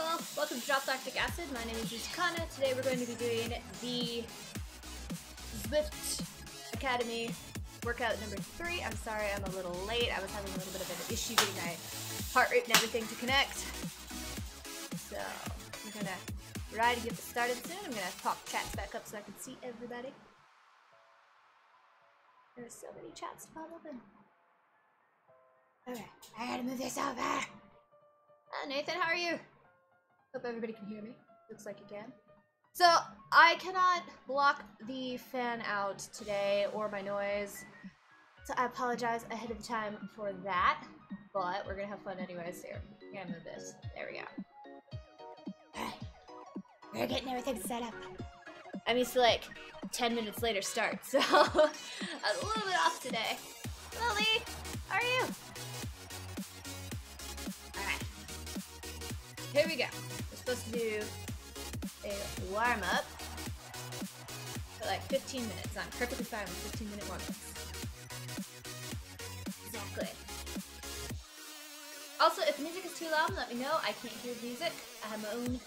people! Welcome to Drop Lactic Acid. My name is Zuzkana. Today we're going to be doing the Zwift Academy workout number 3. I'm sorry I'm a little late. I was having a little bit of an issue getting my heart rate and everything to connect. So I'm gonna try to get this started soon. I'm gonna pop chats back up so I can see everybody. There's so many chats to pop open. Okay, I gotta move this over. Oh, Nathan, how are you? Hope everybody can hear me. Looks like you can. So, I cannot block the fan out today or my noise. So I apologize ahead of time for that. But we're gonna have fun anyways here. I'm gonna move this. There we go. Alright. We're getting everything set up. I'm used to like 10 minutes later start, so I'm a little bit off today. Lily, how are you? Alright. Here we go. We're supposed to do a warm-up for like 15 minutes. I'm perfectly fine with 15-minute warm-ups. Exactly. Also, if the music is too loud, let me know. I can't hear music. I have my own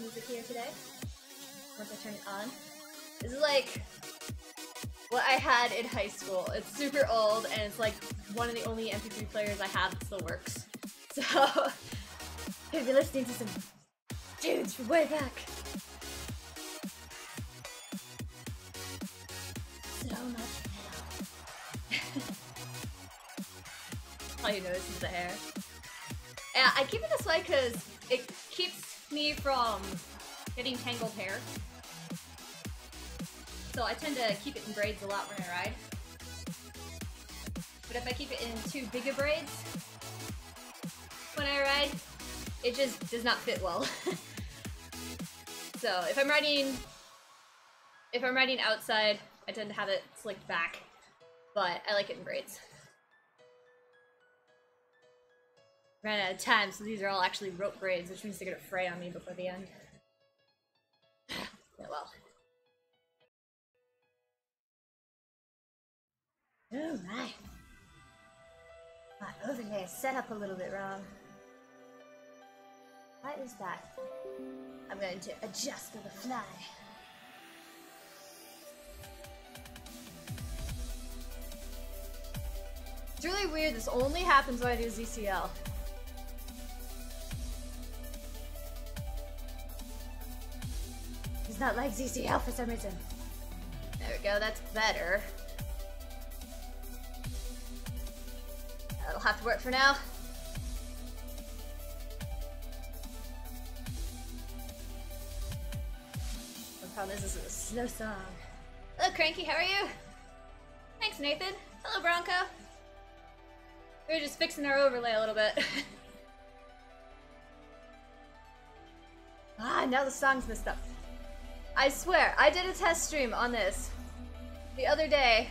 music here today. Once I turn it on. This is like what I had in high school. It's super old, and it's like one of the only MP3 players I have that still works. So, you're gonna be listening to some tunes from way back. So much metal. All you notice is the hair. Yeah, I keep it this way because it keeps me from getting tangled hair. So I tend to keep it in braids a lot when I ride. But if I keep it in too big of braids when I ride, it just does not fit well. So if I'm riding outside, I tend to have it slicked back, but I like it in braids. Ran out of time, so these are all actually rope braids, which means they're gonna fray on me before the end. Yeah, well. Oh my. My overlay is set up a little bit wrong. Why is that? I'm going to adjust on the fly. It's really weird, this only happens when I do ZCL. It's not like ZCL for some reason. There we go, that's better. That'll have to work for now. The problem is this is a slow song. Hello Cranky, how are you? Thanks Nathan. Hello Bronco. We were just fixing our overlay a little bit. Now the song's messed up. I swear, I did a test stream on this the other day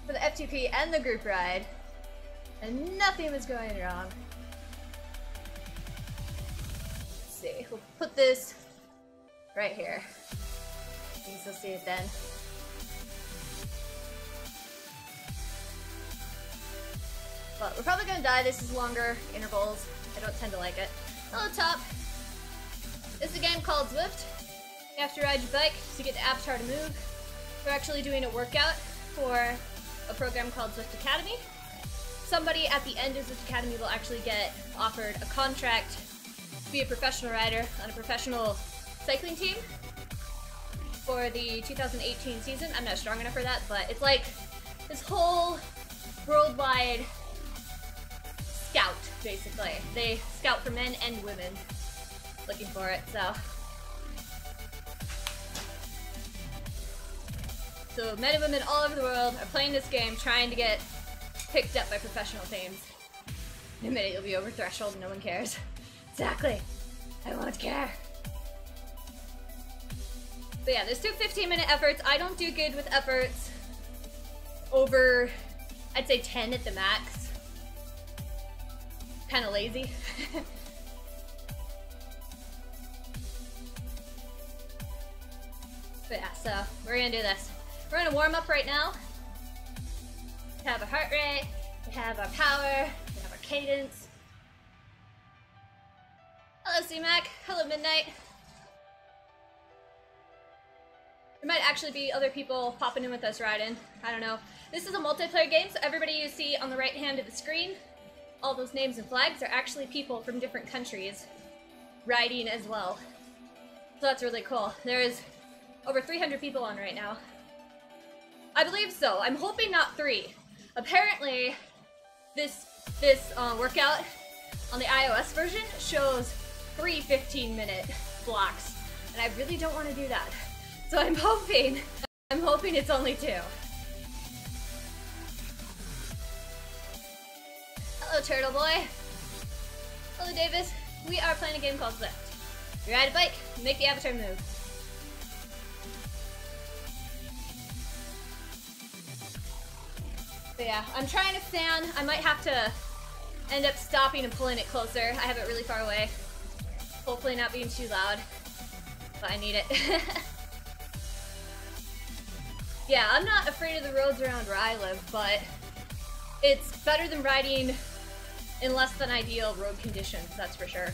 for the FTP and the group ride, and nothing was going wrong. Let's see, we'll put this right here. You can still see it then. But we're probably gonna die. This is longer intervals. I don't tend to like it. Hello, Top. This is a game called Zwift. You have to ride your bike to get the avatar to move. We're actually doing a workout for a program called Zwift Academy. Somebody at the end of Zwift Academy will actually get offered a contract to be a professional rider on a professional cycling team for the 2018 season. I'm not strong enough for that, but it's like this whole worldwide scout, basically. They scout for men and women looking for it, So men and women all over the world are playing this game, trying to get picked up by professional teams. In a minute you'll be over threshold and no one cares. Exactly. I won't care. But yeah, there's 2 15-minute efforts. I don't do good with efforts over, I'd say 10 at the max. Kinda lazy. But yeah, so we're gonna do this. We're gonna warm up right now. We have our heart rate, we have our power, we have our cadence. Hello, C-Mac. Hello, Midnight. There might actually be other people popping in with us riding. I don't know. This is a multiplayer game, so everybody you see on the right hand of the screen, all those names and flags are actually people from different countries riding as well. So that's really cool. There's over 300 people on right now. I believe so. I'm hoping not 3. Apparently, this workout on the iOS version shows 3 15-minute blocks, and I really don't want to do that. So I'm hoping it's only 2. Hello, Turtle Boy. Hello, Davis. We are playing a game called Zwift. You ride a bike, make the avatar move. But yeah, I'm trying to fan. I might have to end up stopping and pulling it closer. I have it really far away. Hopefully not being too loud, but I need it. Yeah, I'm not afraid of the roads around where I live, but it's better than riding in less than ideal road conditions, that's for sure.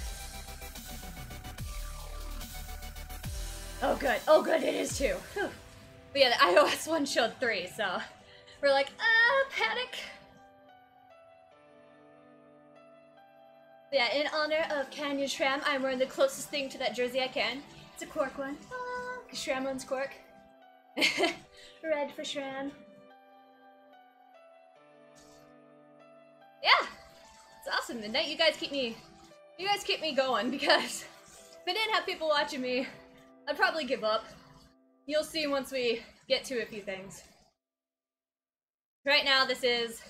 Oh good, it is 2. Whew. But yeah, the iOS one showed 3, so we're like, panic. But yeah, in honor of Canyon Shram, I'm wearing the closest thing to that jersey I can. It's a Quark one. Cause Shram owns Quark. Red for Shram. Yeah, it's awesome. Midnight, you guys keep me going, because if I didn't have people watching me, I'd probably give up. You'll see once we get to a few things. Right now, this is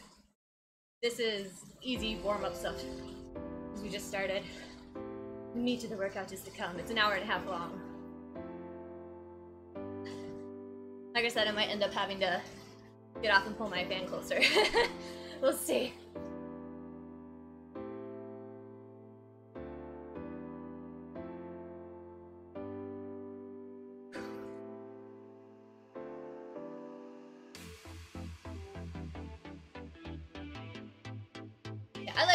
easy warm-up stuff. We just started. The meat of the workout is to come. It's an hour and a half long. Like I said, I might end up having to get off and pull my fan closer. We'll see. Yeah, I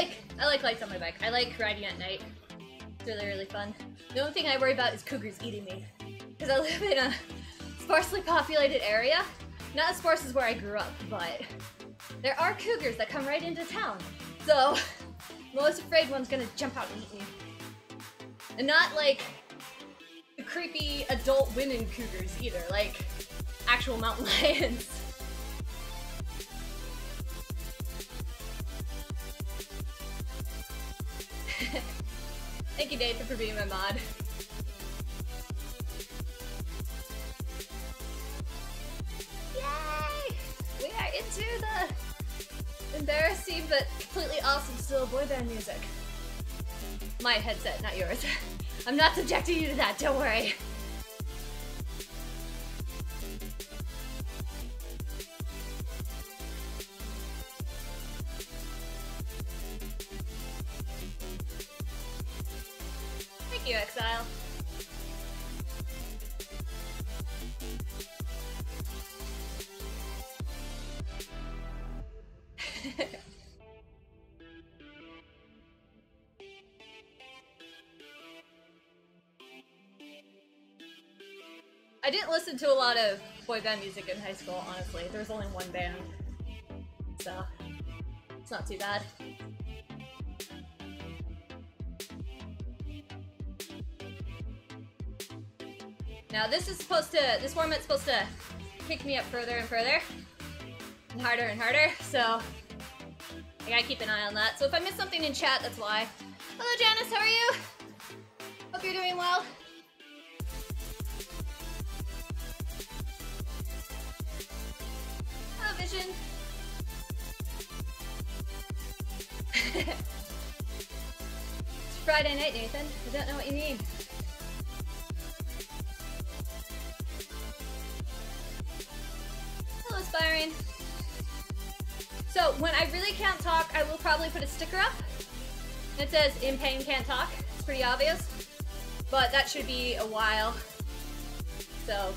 like lights on my bike. I like riding at night. It's really, really fun. The only thing I worry about is cougars eating me, because I live in a sparsely populated area. Not as sparse as where I grew up, but there are cougars that come right into town. So I'm always afraid one's gonna jump out and eat me. And not like the creepy adult women cougars either, like actual mountain lions. Thank you, Nathan, for being my mod. Yay! We are into the embarrassing but completely awesome still boy band music. My headset, not yours. I'm not subjecting you to that, don't worry. Thank you, Exile. I didn't listen to a lot of boy band music in high school, honestly. There was only one band, so it's not too bad. Now this format's supposed to kick me up further and further, and harder, so I gotta keep an eye on that. So if I miss something in chat, that's why. Hello Janice, how are you? Hope you're doing well. Hello Vision. It's Friday night, Nathan. I don't know what you mean. Hello Aspiring. So when I really can't talk, I will probably put a sticker up. It says "In pain, can't talk." It's pretty obvious, but that should be a while. So,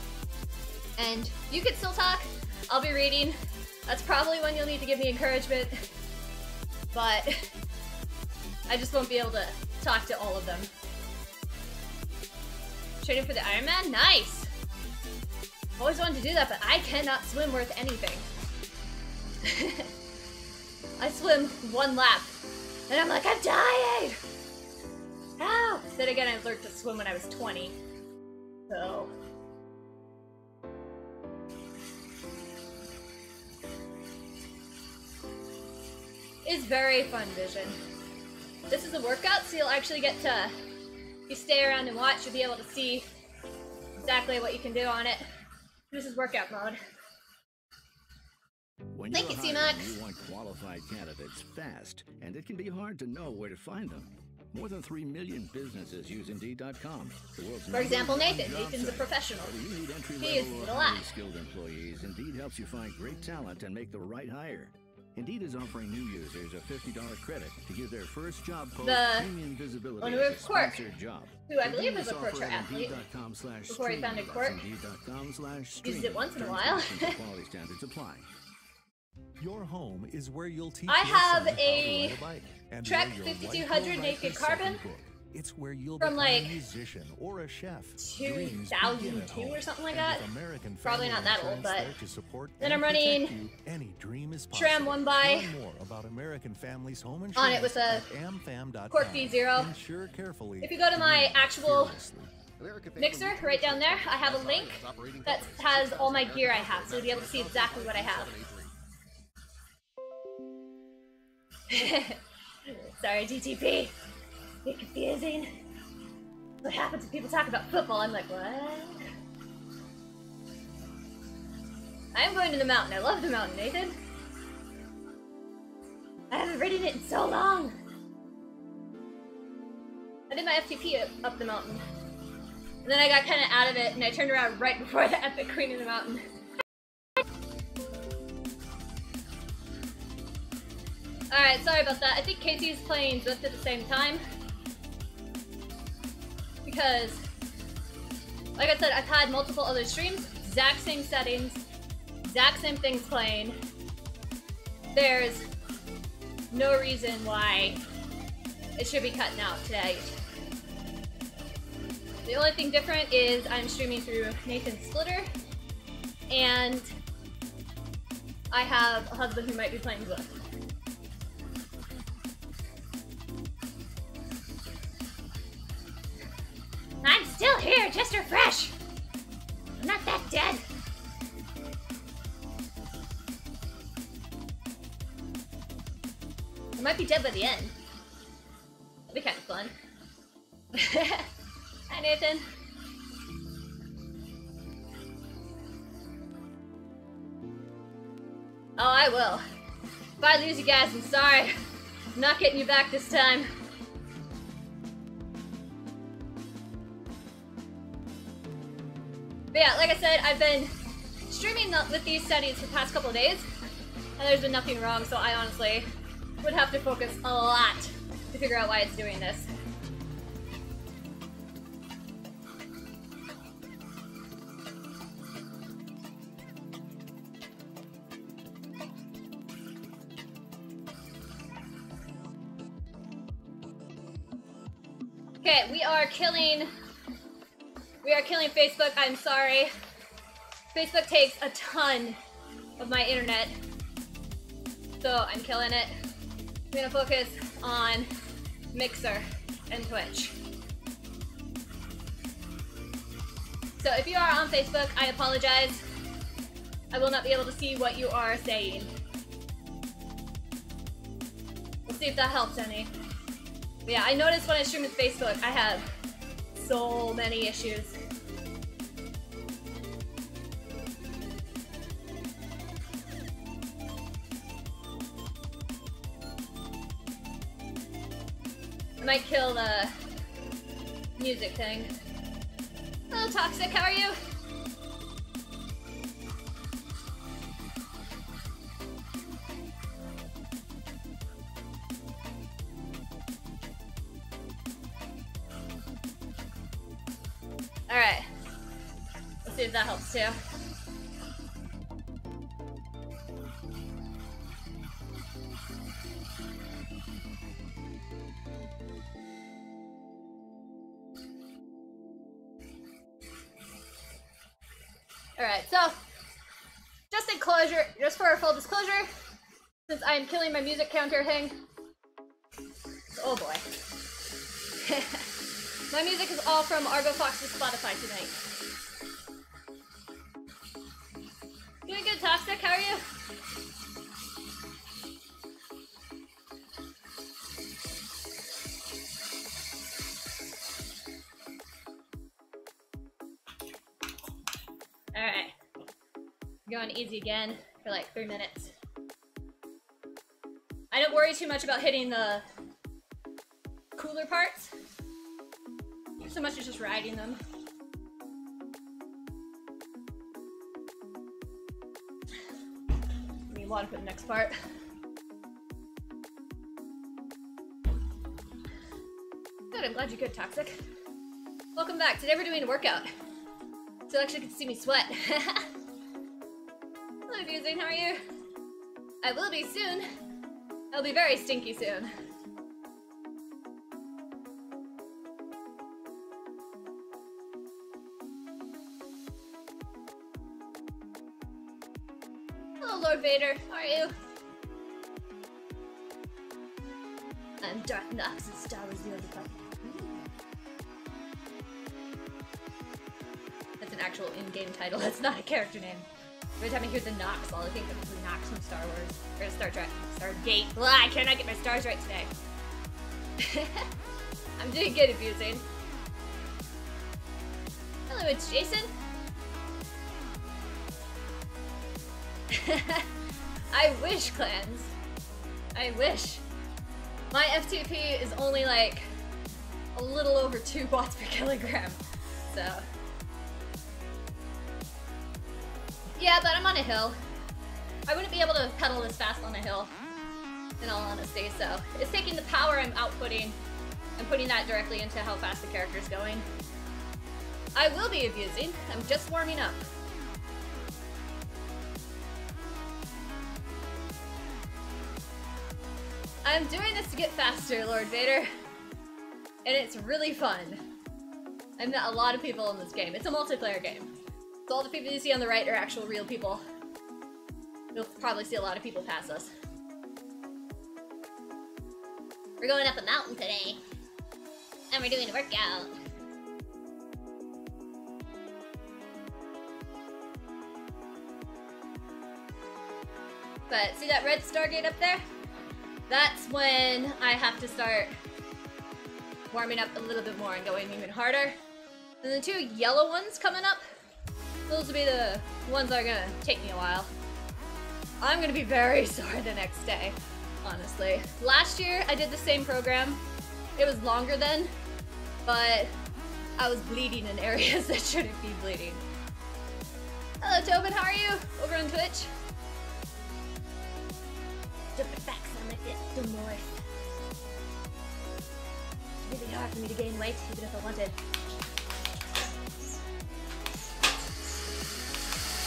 and you can still talk. I'll be reading. That's probably when you'll need to give me encouragement, but I just won't be able to talk to all of them. Training for the Ironman? Nice! Always wanted to do that, but I cannot swim worth anything. I swim 1 lap, and I'm like, I'm dying! Ow! Then again, I learned to swim when I was 20. So... It's very fun vision. This is a workout, so you'll actually get to, if you stay around and watch, you'll be able to see exactly what you can do on it. This is workout mode. When Thank you, you're C-Max. hiring, you want qualified candidates fast, and it can be hard to know where to find them. More than 3 million businesses use Indeed.com. For example, Nathan. Nathan's a professional. You need entry He uses level it or a lot. highly skilled employees. Indeed helps you find great talent and make the right hire. Indeed is offering new users a $50 credit to give their first job post premium visibility owner as of a Cork, sponsored job. who I believe is a Indeed pro athlete, before he founded Indeed.com/stream. Cork. Indeed.com/stream. Uses it once in a Terms, while. conditions, and quality standards apply. Your home is where you'll teach I your have son how to a ride a bike, and Trek where your 5200 wife will write Naked her Carbon second book. It's where you'll from, become like, a musician or a chef. Dreams 2002 begin at home, or something like and that. with American Probably Family not that old, Insurance but there to support then and I'm running protect you, any dream is Tram possible. 1x Learn more about American Family's home insurance on it with a at amfam.com. Cork V0. Insure carefully. If you go to my actual fearlessly. mixer right down there, I have a link that has all my gear I have, so you'll be able to see exactly what I have. Sorry, DTP. You're confusing. What happens when people talk about football? I'm like, what? I'm going to the mountain. I love the mountain, Nathan. I haven't ridden it in so long. I did my FTP up the mountain. And then I got kind of out of it, and I turned around right before the epic Queen of the Mountain. Alright, sorry about that. I think Casey's playing Zwift at the same time. Because, like I said, I've had multiple other streams, exact same settings, exact same things playing. There's no reason why it should be cutting out today. The only thing different is I'm streaming through Nathan's splitter, and I have a husband who might be playing Zwift. I'm still here, just refresh! I'm not that dead! I might be dead by the end. That'd be kind of fun. Hi, Nathan. Oh, I will. If I lose you guys, I'm sorry. I'm not getting you back this time. But yeah, like I said, I've been streaming with these settings for the past couple of days, and there's been nothing wrong, so I honestly would have to focus a lot to figure out why it's doing this. Okay, we are killing Facebook. I'm sorry. Facebook takes a ton of my internet, so I'm killing it. I'm gonna focus on Mixer and Twitch. So if you are on Facebook, I apologize. I will not be able to see what you are saying. We'll see if that helps any. But yeah, I noticed when I stream with Facebook, I have so many issues. I might kill the music thing. Hello, Toxic, how are you? Alright. Let's see if that helps too. Alright, so just for full disclosure, since I'm killing my music counter thing. Oh boy. My music is all from Argo Fox's Spotify tonight. Doing good, Toxic, how are you? Alright. Going easy again for like 3 minutes. I don't worry too much about hitting the cooler parts. So much as just riding them. We want to put the next part. Good, I'm glad you're good, Toxic. Welcome back. Today we're doing a workout. So you actually get to see me sweat. Hello, Fusing, how are you? I will be soon. I'll be very stinky soon. Hello, Lord Vader, how are you? I'm Darth Nox and Star Wars the Old Republic. That's an actual in-game title, that's not a character name. Every time I hear the Nox, all I think of is the Nox from Star Wars. Or Star Trek. Stargate. Blah, I cannot get my stars right today. I'm doing good, Abusing. Hello, it's Jason. I wish, clans. I wish. My FTP is only like a little over 2 watts per kilogram. So. Yeah, but I'm on a hill. I wouldn't be able to pedal this fast on a hill, in all honesty, so it's taking the power I'm outputting and putting that directly into how fast the character's going. I will be abusing. I'm just warming up. I'm doing this to get faster, Lord Vader, and it's really fun. I met a lot of people in this game. It's a multiplayer game. So all the people you see on the right are actual real people. You'll probably see a lot of people pass us. We're going up a mountain today. And we're doing a workout. But see that red Stargate up there? That's when I have to start warming up a little bit more and going even harder. And the 2 yellow ones coming up, those will be the ones that are gonna take me a while. I'm gonna be very sore the next day, honestly. Last year, I did the same program. It was longer then, but I was bleeding in areas that shouldn't be bleeding. Hello, Tobin, how are you? Over on Twitch. Jumping back on like this, the north. It's really hard for me to gain weight, even if I wanted.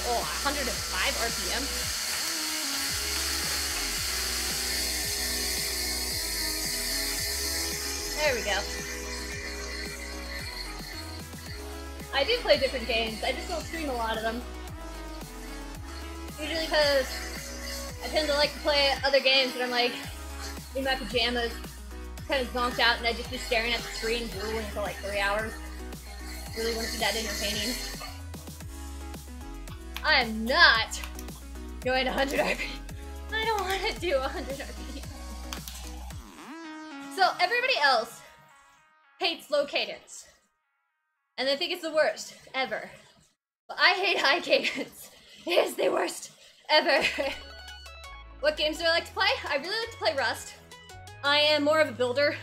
Oh, 105 RPM. There we go. I do play different games, I just don't stream a lot of them. Usually because I tend to like to play other games and I'm like in my pajamas, kind of zonked out, and I just be staring at the screen drooling for like 3 hours. Really wouldn't be that entertaining. I am not going 100 RP. I don't want to do 100 RP. So everybody else hates low cadence. And they think it's the worst ever. But I hate high cadence. It is the worst ever. What games do I like to play? I really like to play Rust. I am more of a builder,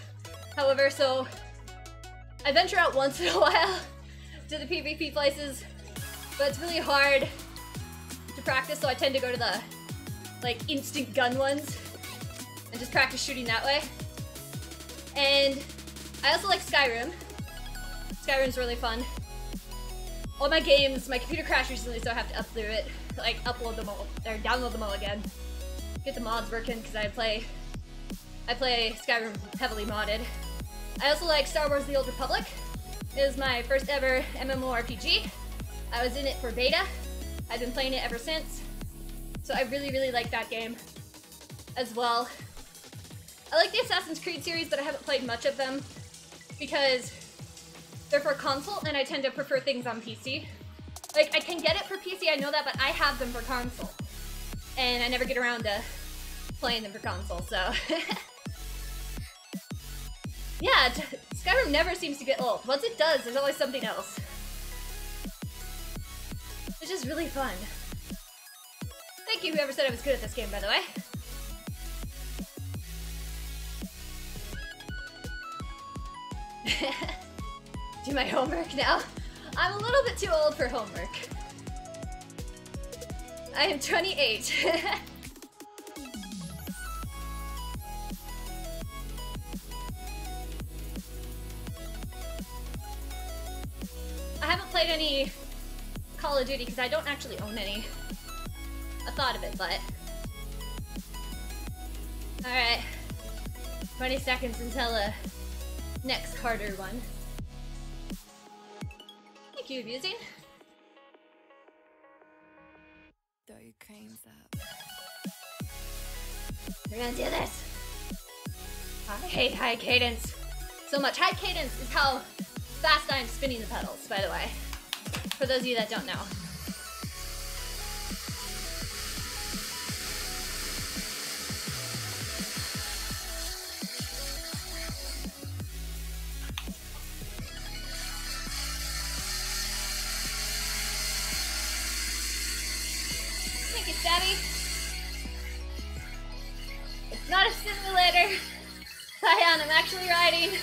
however, so I venture out once in a while to the PvP places, but it's really hard to practice, so I tend to go to the like instant gun ones and just practice shooting that way. And I also like Skyrim. Skyrim's really fun. All my games, my computer crashed recently, so I have to upload them all, or download them all again. Get the mods working, because I play Skyrim heavily modded. I also like Star Wars The Old Republic. It was my first ever MMORPG. I was in it for beta, I've been playing it ever since. So I really, really like that game as well. I like the Assassin's Creed series, but I haven't played much of them because they're for console and I tend to prefer things on PC. Like, I can get it for PC, I know that, but I have them for console. And I never get around to playing them for console, so... Yeah, Skyrim never seems to get old. Once it does, there's always something else. It's just really fun. Thank you, whoever said I was good at this game, by the way. Do my homework now. I'm a little bit too old for homework. I am 28. I haven't played any Call of Duty because I don't actually own any. I thought of it, but... Alright. 20 seconds until the next harder one. Thank you, Abusing. Throw your creams up. We're gonna do this. I hate high cadence so much. High cadence is how fast I'm spinning the pedals, by the way. For those of you that don't know. Thank you, Stabby. It's not a simulator. Cyan, I'm actually riding.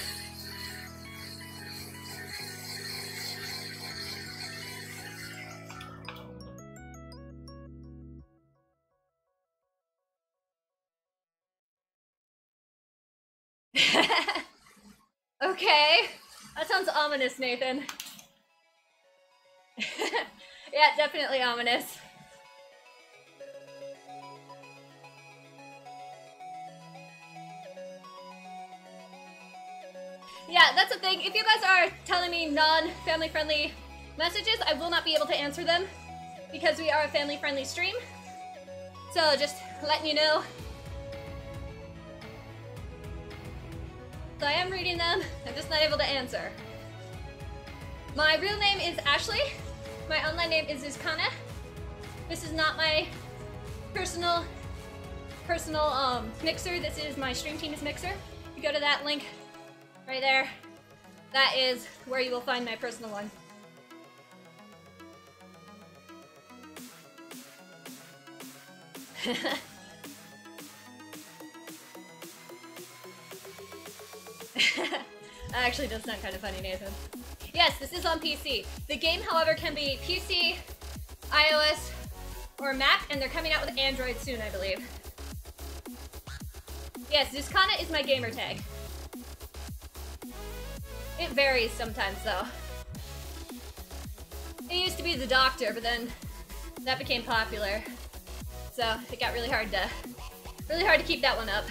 Okay, that sounds ominous, Nathan. Yeah, definitely ominous. Yeah, that's the thing. If you guys are telling me non-family friendly messages, I will not be able to answer them because we are a family friendly stream. So just letting you know. So I am reading them, I'm just not able to answer. My real name is Ashley. My online name is Zuzkana. This is not my personal mixer. This is my Stream Team's mixer. You go to that link right there. That is where you will find my personal one. That actually does sound kind of funny, Nathan. Yes, this is on PC. The game, however, can be PC, iOS, or Mac, and they're coming out with Android soon, I believe. Yes, Zuzkana is my gamer tag. It varies sometimes, though. It used to be the Doctor, but then that became popular. So it got really hard to keep that one up.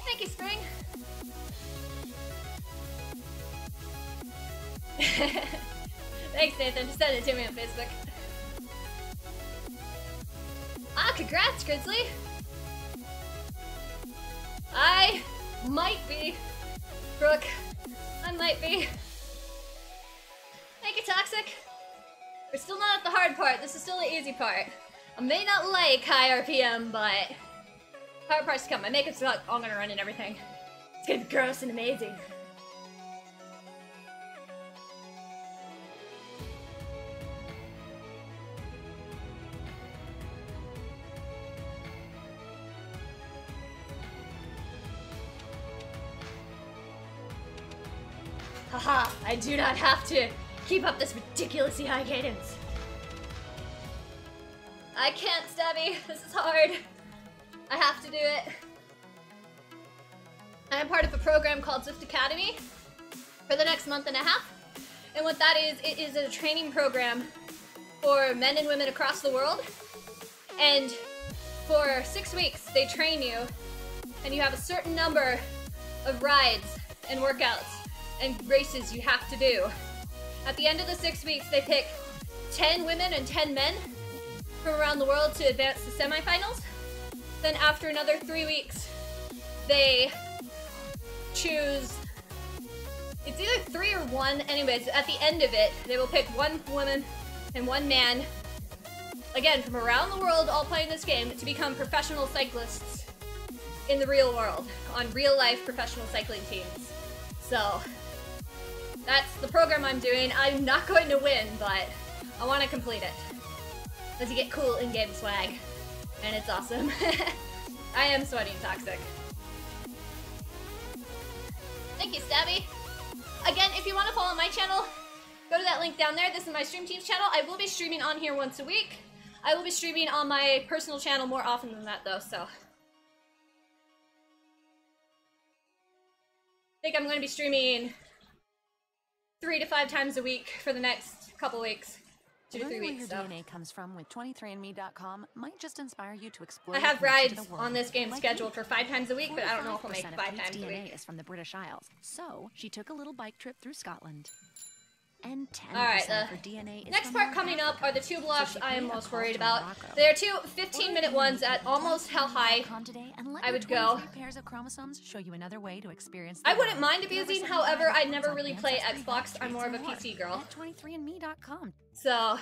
Thank you, Spring. Thanks, Nathan. Just send it to me on Facebook. Ah, congrats, Grizzly! I might be. Brooke, I might be. Thank you, Toxic. We're still not at the hard part. This is still the easy part. I may not like high RPM, but hard part's to come. My makeup's all gonna run and everything. It's gonna be gross and amazing. Haha, I do not have to keep up this ridiculously high cadence. I can't, Stabby. This is hard. I have to do it. I am part of a program called Zwift Academy for the next month and a half. And what that is, it is a training program for men and women across the world. And for 6 weeks, they train you, and you have a certain number of rides and workouts and races you have to do. At the end of the 6 weeks, they pick 10 women and 10 men from around the world to advance to semifinals. Then after another 3 weeks, they choose, it's either 3 or 1. Anyways, at the end of it, they will pick 1 woman and 1 man, again, from around the world, all playing this game, to become professional cyclists in the real world, on real-life professional cycling teams. So, that's the program I'm doing. I'm not going to win, but I want to complete it. Because you get cool in-game swag, and it's awesome. I am sweating toxic. Thank you, Stabby. Again, if you want to follow my channel, go to that link down there. This is my Stream Teams channel. I will be streaming on here once a week. I will be streaming on my personal channel more often than that, though, so. I think I'm going to be streaming 3 to 5 times a week for the next couple weeks. 2 to 3 weeks, where your DNA comes from with 23andme.com might just inspire you to explore. I have rides on this game scheduled for 5 times a week, but I don't know if I'll make 5 times a week. DNA is from the British Isles, so she took a little bike trip through Scotland. And 10% Alright, for DNA is next from part North coming up Africa. are the 2 blocks So she I am paid a most call worried to about. Morocco. They are 2 15-minute ones at almost how high I would go. Pairs of chromosomes show you another way to experience I wouldn't mind abusing, however, I never really play Xbox. I'm more of a PC girl. At 23andme.com. So,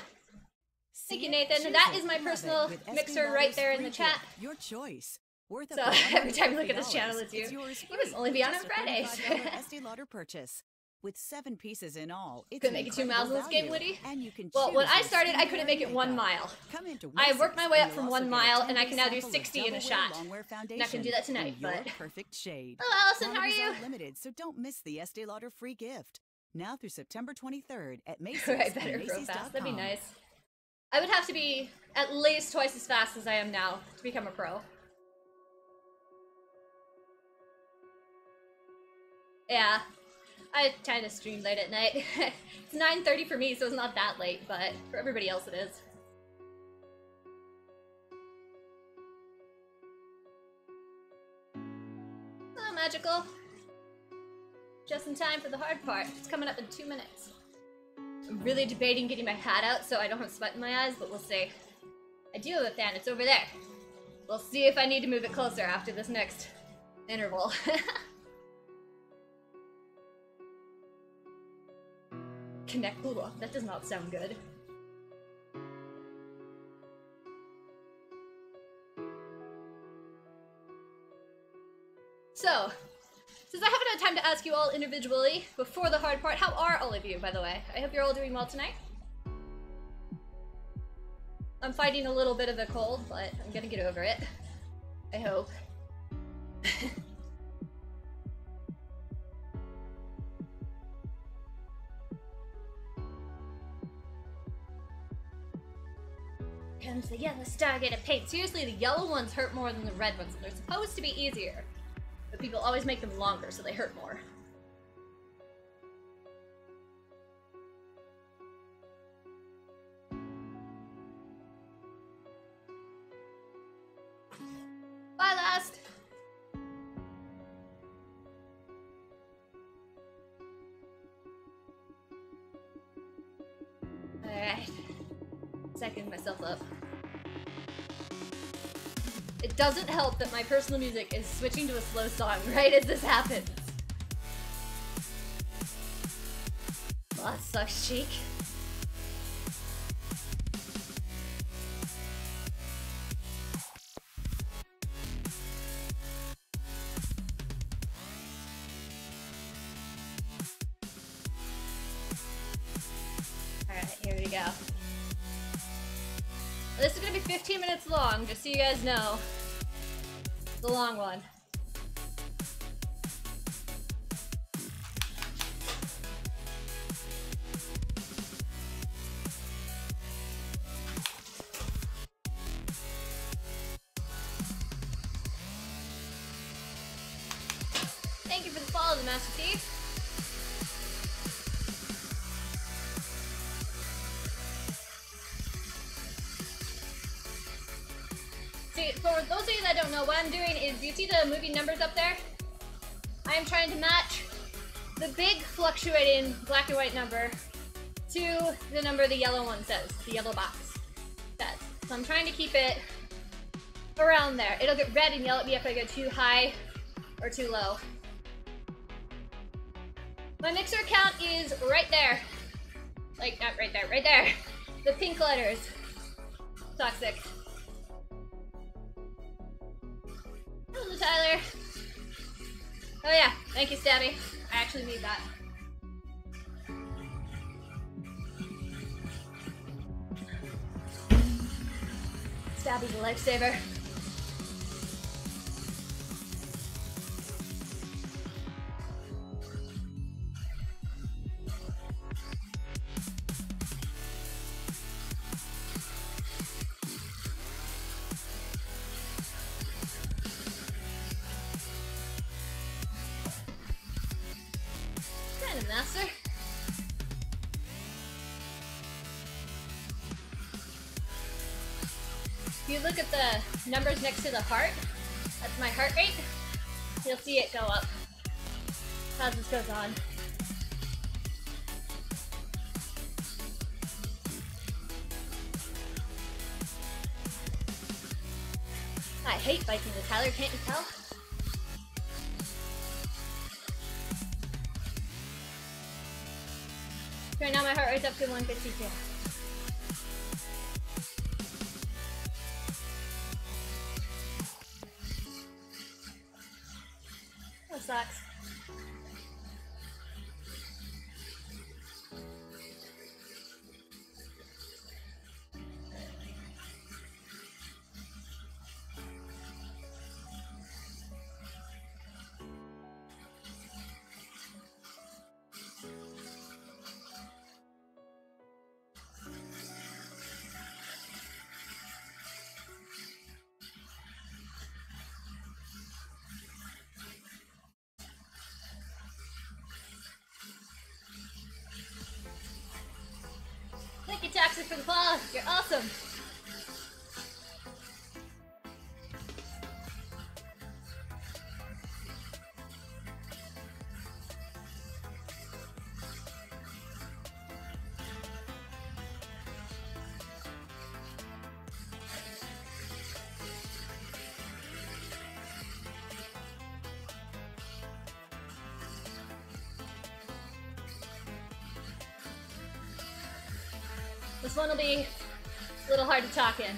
thank you, Nathan. That is my personal mixer right there in the chat. Your choice. Worth So every time you look at this channel, it's you. You must only be on Fridays. SD Lauder purchase. With 7 pieces in all, it's couldn't make it 2 miles in this game, value. Woody. And you can well, when choose I your started, I skincare couldn't make it and 1 makeup. mile. Come into I worked my way up You'll from also 1 get a mile, and I 10-day can now do sample of 60 in a Double Wear shot. Longwear And I can Foundation do that tonight, in your but... perfect shade. Hello, Allison, how are Quantities you? limited, so don't miss the Estee Lauder free gift. Now through September 23rd at Macy's I and better grow fast. That'd be Macy's.com. nice. I would have to be at least twice as fast as I am now to become a pro. Yeah. I kind of stream late at night. It's 9:30 for me, so it's not that late, but for everybody else it is. Oh, magical. Just in time for the hard part. It's coming up in 2 minutes. I'm really debating getting my hat out so I don't have sweat in my eyes, but we'll see. I do have a fan, it's over there. We'll see if I need to move it closer after this next interval. Connect. Ooh, that does not sound good. So, since I haven't had time to ask you all individually before the hard part, how are all of you, by the way? I hope you're all doing well tonight. I'm fighting a little bit of a cold, but I'm gonna get over it. I hope. Comes the yellow star get a paint. Seriously, the yellow ones hurt more than the red ones. They're supposed to be easier, but people always make them longer, so they hurt more. Bye, last. Alright. Second myself up. It doesn't help that my personal music is switching to a slow song right as this happens. Well, that sucks, cheek. Alright, here we go. This is gonna be 15 minutes long, just so you guys know. The long one. Thank you for the follow, the Master Thief. See, for those of you that don't know, what I'm doing is, you see the movie numbers up there? I am trying to match the big fluctuating black and white number to the number the yellow one says, the yellow box says. So I'm trying to keep it around there. It'll get red and yell at me if I go too high or too low. My mixer count is right there. Like, not right there, right there. The pink letters. Toxic. Hello, Tyler. Oh yeah, thank you, Stabby. I actually need that. Stabby's a lifesaver. Kind of master. If you look at the numbers next to the heart, that's my heart rate, you'll see it go up as this goes on. I hate biking with Tyler, can't you tell? Right now my heart rate's up to 152. That sucks. Thank you, Toxic, for the follow. You're awesome. This one will be a little hard to talk in.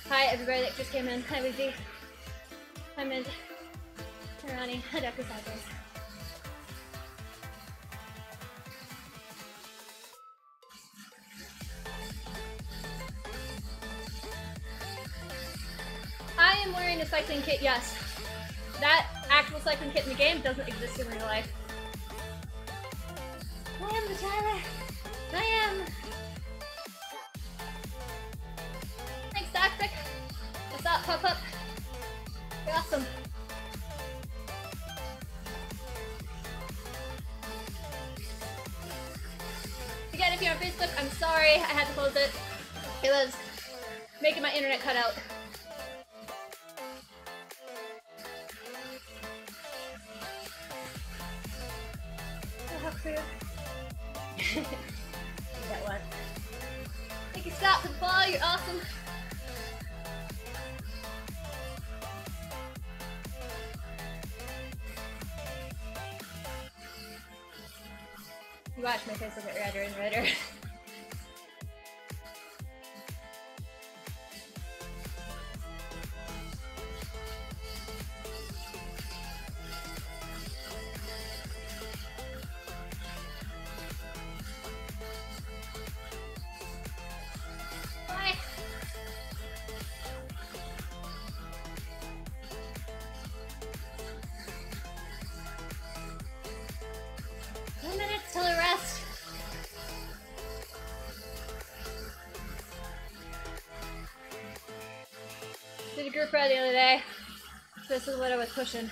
Hi everybody that just came in. Hi Wizzy. Hi Mint. Hi Ronnie. Hi Dr. Cycles. I am wearing a cycling kit, yes. That actual cycling kit in the game doesn't exist in real life. I am the Tyler. I am. Toxic. What's up, Pop-Up? You're awesome. Again, if you're on Facebook, I'm sorry, I had to close it. It was making my internet cut out. Oh, how cute. That one. Thank you, Scott, for the follow. You're awesome. You watch, my face will get redder and redder. Bye. Till I rest. Did a group ride the other day. This is what I was pushing.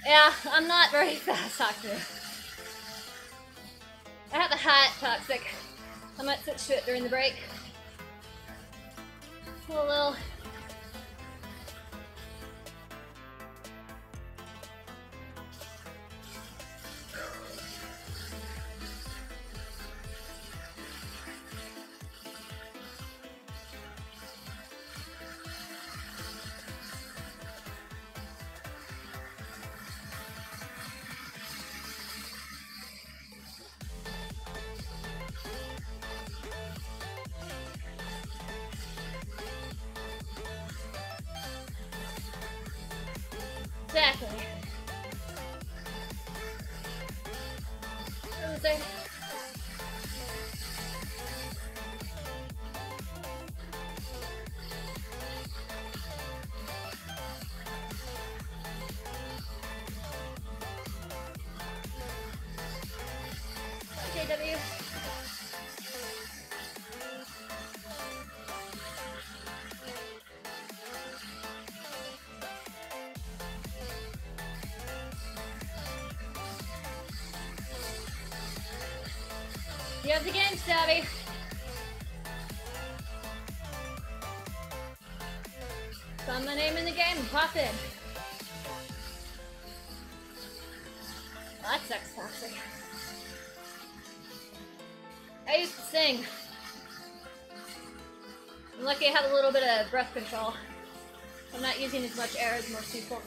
Yeah, I'm not very fast, Toxic. I have a hat, Toxic. I might switch to it during the break. A little. Tuesday. JW. You have the game, Stabby. Found my name in the game, pop in. Well, that sucks toxic. I used to sing. I'm lucky I have a little bit of breath control. I'm not using as much air as most people.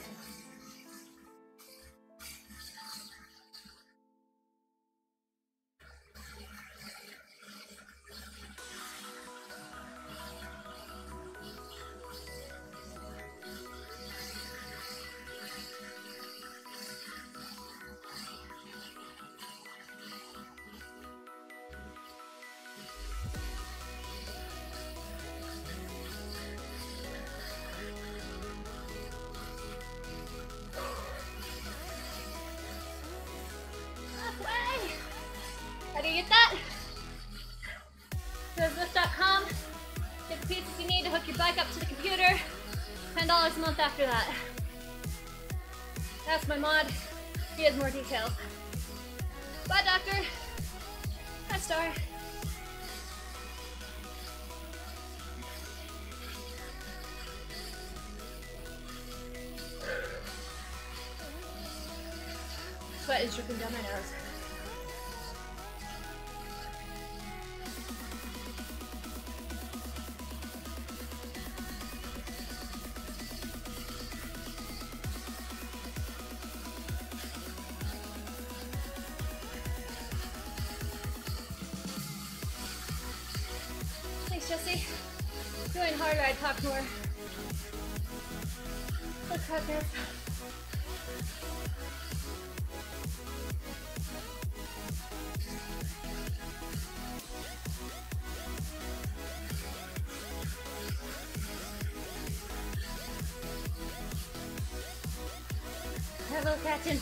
How do you get that? Go to Zwift.com, get the pieces you need to hook your bike up to the computer, $10 a month after that. That's my mod, he has more details. Bye, Doctor. Bye, Star. Sweat is dripping down my nose. Thanks, Jesse. Going harder, I'd talk more. Look how this. Hello, Captain.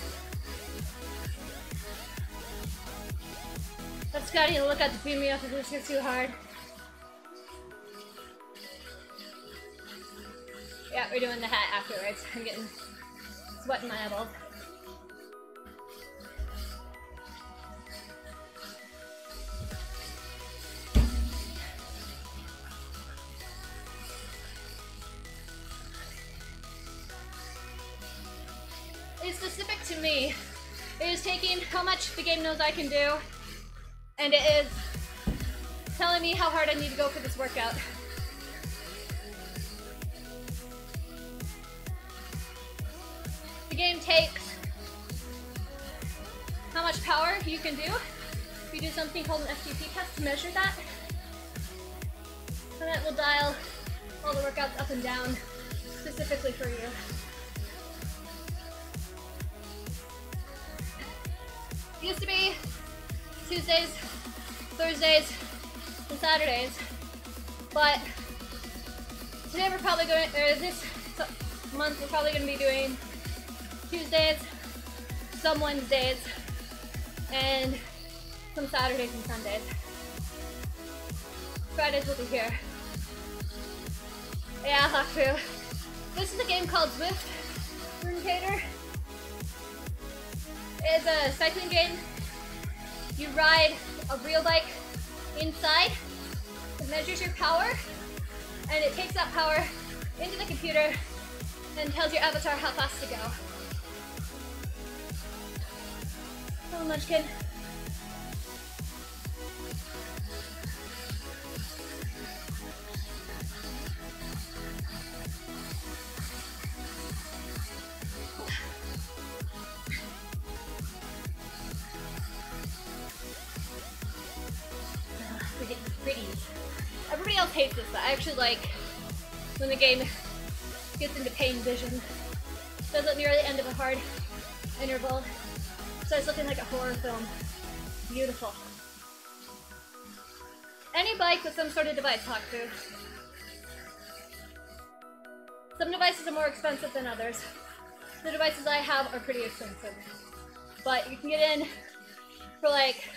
Let Scotty look at the beam me up if this gets too hard. Yeah, we're doing the hat afterwards. I'm getting sweat in my eyeballs. It's specific to me. It is taking how much the game knows I can do, and it is telling me how hard I need to go for this workout. The game takes how much power you can do. You do something called an FTP test to measure that, and it will dial all the workouts up and down specifically for you. Used to be Tuesdays, Thursdays, and Saturdays, but today we're probably going, or this month we're probably going to be doing Tuesdays, some Wednesdays, and some Saturdays and Sundays. Fridays will be here. Yeah, Hawk Crew. This is a game called Zwift, Runecator. It's a cycling game. You ride a real bike inside. It measures your power, and it takes that power into the computer and tells your avatar how fast to go. Hello, Munchkin. Everybody else hates this, but I actually like when the game gets into pain vision. Does it near the end of a hard interval. Starts looking like a horror film. Beautiful. Any bike with some sort of device, Haku. Some devices are more expensive than others. The devices I have are pretty expensive. But you can get in for like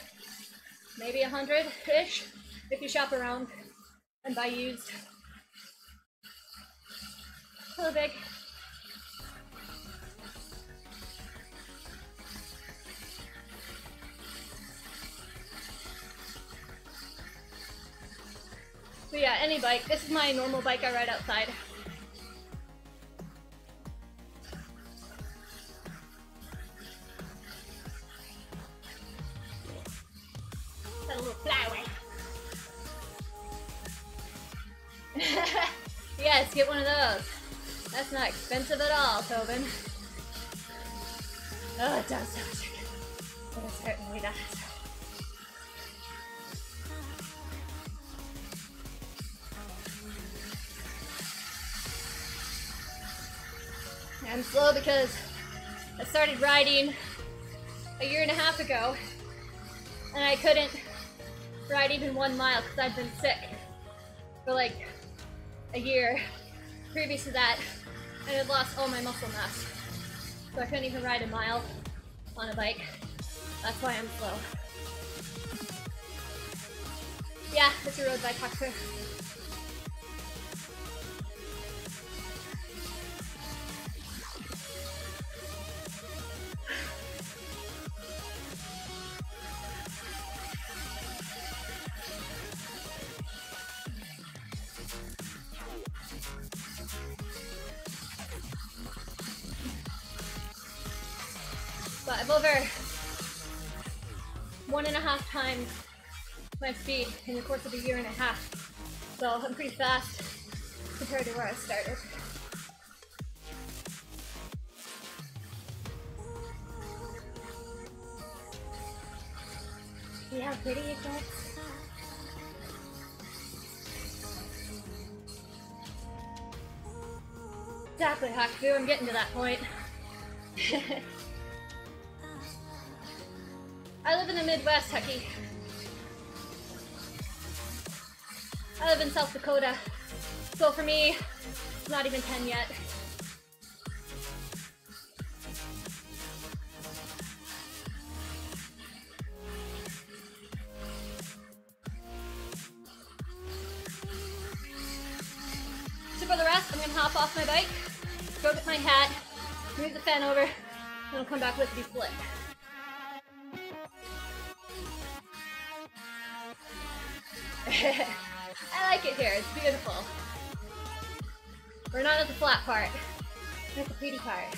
maybe 100-ish if you shop around and buy used. Hello, Big. But yeah, any bike. This is my normal bike I ride outside. Got a little flyaway. Yes, get one of those. That's not expensive at all, Tobin. Oh, it does so much. It certainly does. I'm slow because I started riding a year and a half ago, and I couldn't ride even 1 mile because I'd been sick for like a year previous to that, and had lost all my muscle mass. So I couldn't even ride a mile on a bike. That's why I'm slow. Yeah, it's a road bike, Haku. But I've over 1.5 times my speed in the course of a year and a half. So I'm pretty fast compared to where I started. See how pretty it gets? Exactly, Haku, I'm getting to that point. I live in the Midwest, Hucky. I live in South Dakota. So for me, it's not even 10 yet. So for the rest, I'm gonna hop off my bike, go get my hat, move the fan over, and I'll come back with the flip. I like it here, it's beautiful. We're not at the flat part, we're at the pretty part.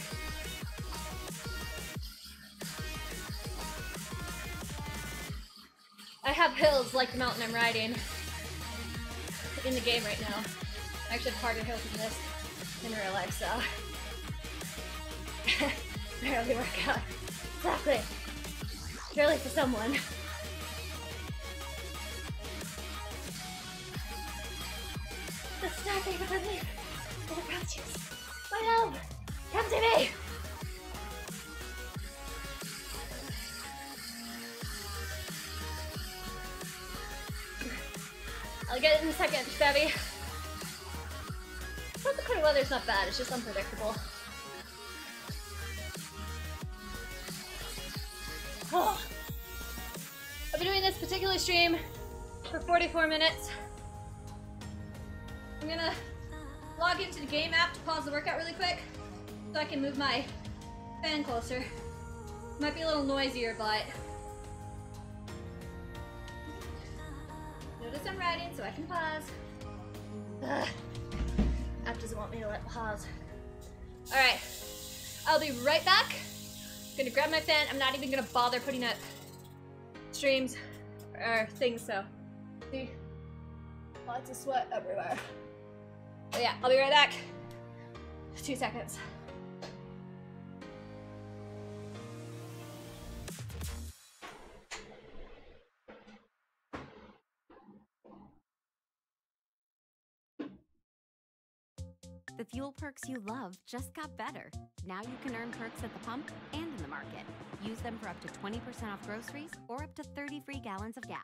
I have hills like the mountain I'm riding in the game right now. I actually have harder hills than this in real life, so barely work out. Exactly. Surely for someone. The star favorite relief. It approaches. My love, come to me. I'll get it in a second, Bevy. South Dakota weather's not bad, it's just unpredictable. Oh. I've been doing this particular stream for 44 minutes. I'm gonna log into the game app to pause the workout really quick so I can move my fan closer. Might be a little noisier, but notice I'm riding so I can pause. Ugh. App doesn't want me to let pause. Alright, I'll be right back. I'm gonna grab my fan. I'm not even gonna bother putting up streams or things, so see, lots of sweat everywhere. But yeah, I'll be right back. 2 seconds. The fuel perks you love just got better. Now you can earn perks at the pump and in the market. Use them for up to 20% off groceries or up to 30 free gallons of gas.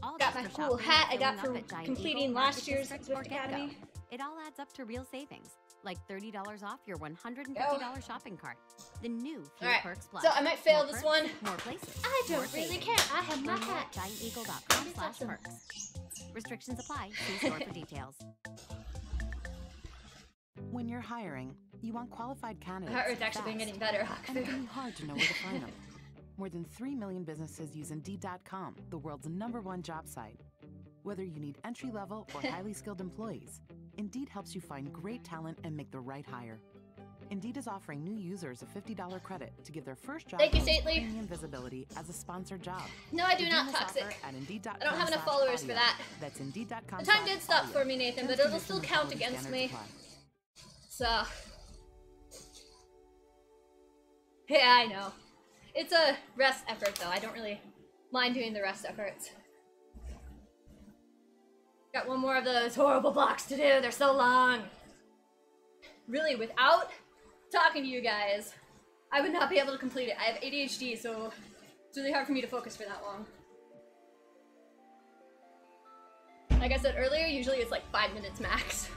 All Got my this cool shopping hat I and got filling for up at Giant completing Eagle last Market year's District or Zwift Get-Go. Academy. It all adds up to real savings, like $30 off your $150 shopping cart. The new Fuel Alright, Perks Plus. so I might fail More this perks, one. More places. I don't more really savings. care. I have my Learn more hat. at gianteagle.com/perks. Restrictions apply. See store for details. When you're hiring, you want qualified candidates. My heart rate's actually been fast, getting better. and it can be hard to know where to find them. More than 3 million businesses use Indeed.com, the world's #1 job site. Whether you need entry-level or highly skilled employees, Indeed helps you find great talent and make the right hire. Indeed is offering new users a $50 credit to give their first job Thank you, post Stately. premium visibility as a sponsored job. No, I do Begin not this toxic. offer at Indeed.com I don't have enough followers for /audio. that. That's Indeed.com. The time did stop /audio. for me, Nathan, but Terms, it'll still conditions, count and against standards me. apply. So, yeah, I know. It's a rest effort, though. I don't really mind doing the rest efforts. Got one more of those horrible blocks to do. They're so long. Really, without talking to you guys, I would not be able to complete it. I have ADHD, so it's really hard for me to focus for that long. Like I said earlier, usually it's like 5 minutes max.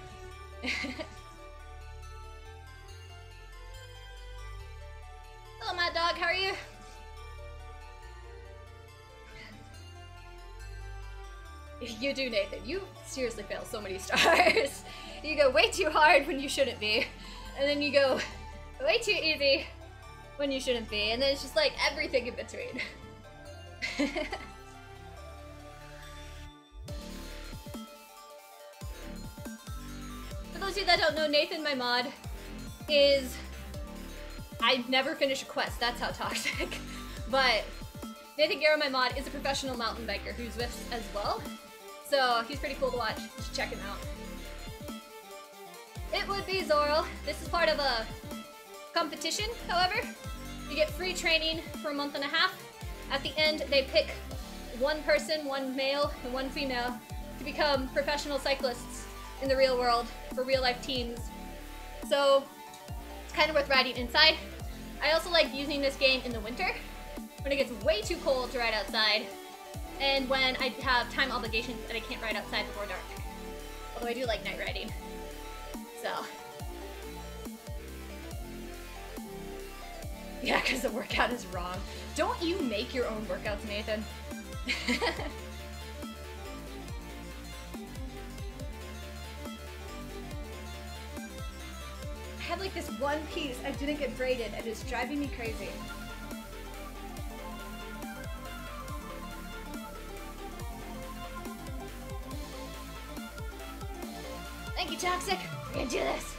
Hello, Mad Dog, how are you? You do, Nathan. You seriously fail so many stars. You go way too hard when you shouldn't be. And then you go way too easy when you shouldn't be. And then it's just like everything in between. For those of you that don't know, Nathan, my mod, is... I never finish a quest, that's how toxic. But Nathan Guerra, my mod, is a professional mountain biker who Zwifts as well. So he's pretty cool to watch. You should check him out. It would be Zorl. This is part of a competition, however. You get free training for a month and a half. At the end, they pick one person, one male and one female, to become professional cyclists in the real world for real life teams. So it's kind of worth riding inside. I also like using this game in the winter when it gets way too cold to ride outside, and when I have time obligations and I can't ride outside before dark. Although I do like night riding. So. Yeah, because the workout is wrong. Don't you make your own workouts, Nathan? I have like this one piece I didn't get braided and it's driving me crazy. Thank you, Toxic. We're gonna do this.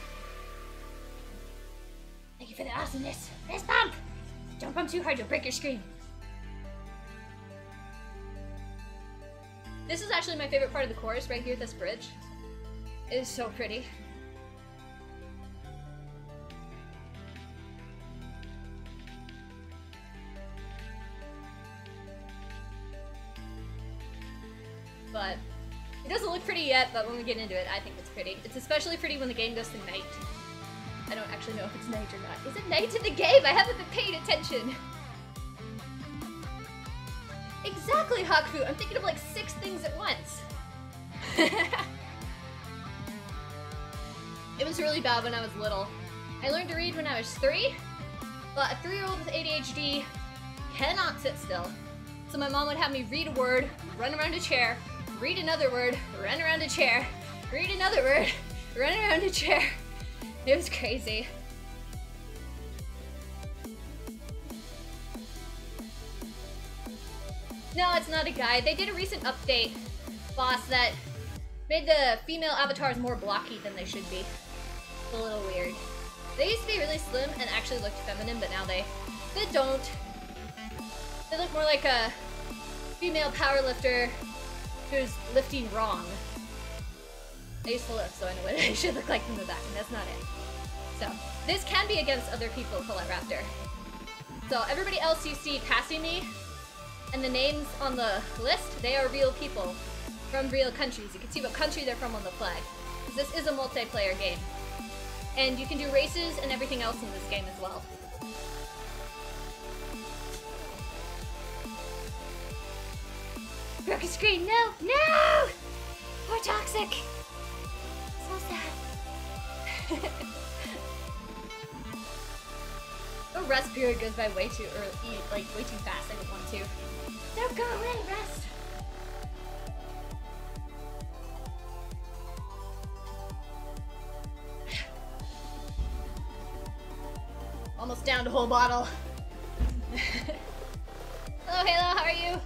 Thank you for the awesomeness. Nice bump! Don't bump too hard, you'll break your screen. This is actually my favorite part of the course, right here, this bridge. It is so pretty. But it doesn't look pretty yet, but when we get into it, I think it's pretty. It's especially pretty when the game goes to night. I don't actually know if it's night or not. Is it night in the game? I haven't been paying attention. Exactly, Haku. I'm thinking of like 6 things at once. It was really bad when I was little. I learned to read when I was 3, but a 3-year-old with ADHD cannot sit still. So my mom would have me read a word, run around a chair, read another word, run around a chair, read another word, run around a chair. It was crazy. No, it's not a guide. They did a recent update, boss, that made the female avatars more blocky than they should be. It's a little weird. They used to be really slim and actually looked feminine, but now they don't. They look more like a female powerlifter who's lifting wrong. I used to lift, so I know what I should look like from the back, and that's not it. So, this can be against other people, Colette Raptor. So, everybody else you see passing me, and the names on the list, they are real people from real countries. You can see what country they're from on the flag. This is a multiplayer game. And you can do races and everything else in this game as well. Broken screen, no! No! Poor Toxic! So sad. The rest period goes by way too early, like way too fast. I don't want to. Don't go away, rest! Almost down to whole bottle. Hello, Halo, how are you?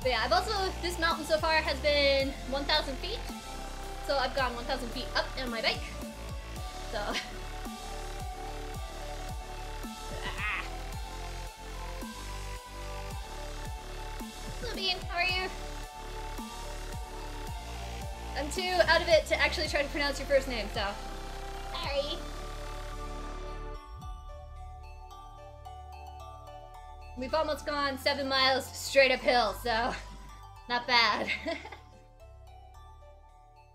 But yeah, I've also, this mountain so far has been 1,000 feet. So I've gone 1,000 feet up on my bike. So. Hello, Bean, how are you? I'm too out of it to actually try to pronounce your first name, so. Sorry. We've almost gone 7 miles straight uphill, so not bad.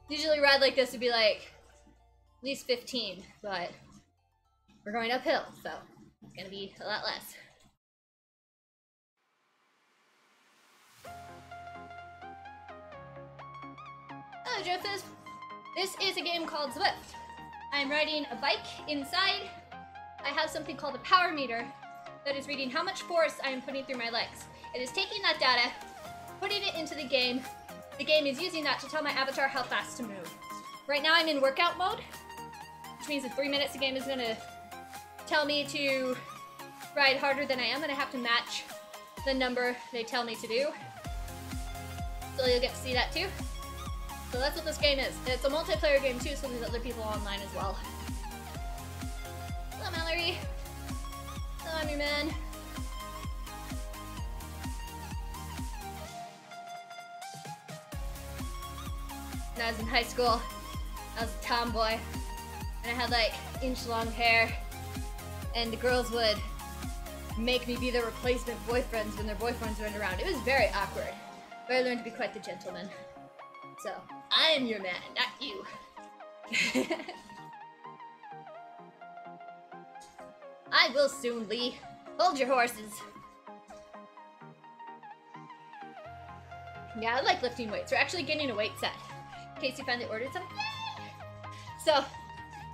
Usually a ride like this would be like at least 15, but we're going uphill, so it's gonna be a lot less. Hello, Joseph. This is a game called Zwift. I'm riding a bike inside. I have something called a power meter that is reading how much force I am putting through my legs. It is taking that data, putting it into the game. The game is using that to tell my avatar how fast to move. Right now I'm in workout mode, which means in 3 minutes the game is gonna tell me to ride harder than I am, and I have to match the number they tell me to do. So you'll get to see that too. So that's what this game is. And it's a multiplayer game too, so there's other people online as well. Hello, Mallory. Hello, I'm your man. When I was in high school, I was a tomboy, and I had like inch-long hair, and the girls would make me be their replacement boyfriends when their boyfriends weren't around. It was very awkward, but I learned to be quite the gentleman. So, I am your man, not you. I will soon, Lee. Hold your horses. Yeah, I like lifting weights. We're actually getting a weight set. In case you finally ordered some. So,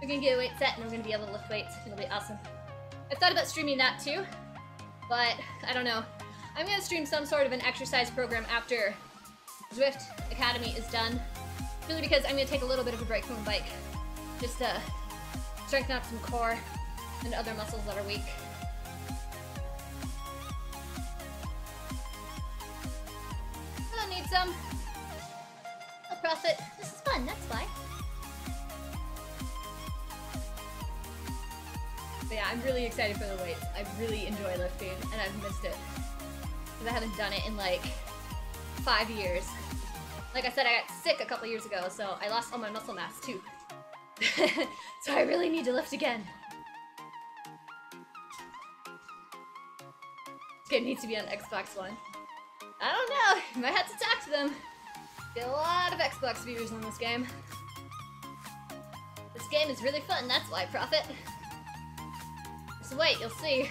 we're gonna get a weight set and we're gonna be able to lift weights. It'll be awesome. I've thought about streaming that too, but I don't know. I'm gonna stream some sort of an exercise program after Zwift Academy is done. Really because I'm gonna take a little bit of a break from the bike. Just to strengthen up some core and other muscles that are weak. I don't need some. No profit. This is fun, that's why. But yeah, I'm really excited for the weights. I really enjoy lifting, and I've missed it. Because I haven't done it in like 5 years. Like I said, I got sick a couple years ago, so I lost all my muscle mass too. So I really need to lift again. This game needs to be on Xbox One. I don't know, you might have to talk to them. Get a lot of Xbox viewers on this game. This game is really fun, that's why, Prophet. Just wait, you'll see.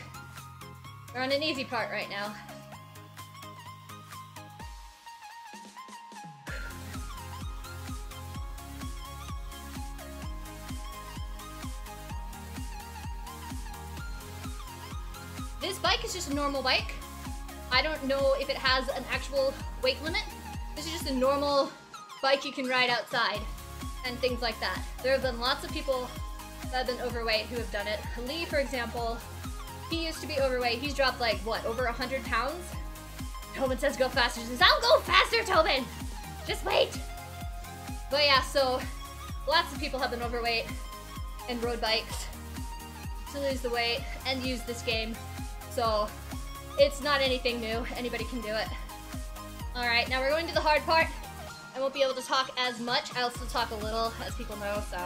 We're on an easy part right now. This bike is just a normal bike. I don't know if it has an actual weight limit. This is just a normal bike you can ride outside and things like that. There have been lots of people that have been overweight who have done it. Lee, for example, he used to be overweight. He's dropped like, what, over 100 pounds? Tobin says go faster. He says, I'll go faster, Tobin! Just wait! But yeah, so lots of people have been overweight and rode bikes to lose the weight and use this game. So it's not anything new. Anybody can do it. Alright, now we're going to the hard part. I won't be able to talk as much. I'll still talk a little, as people know, so.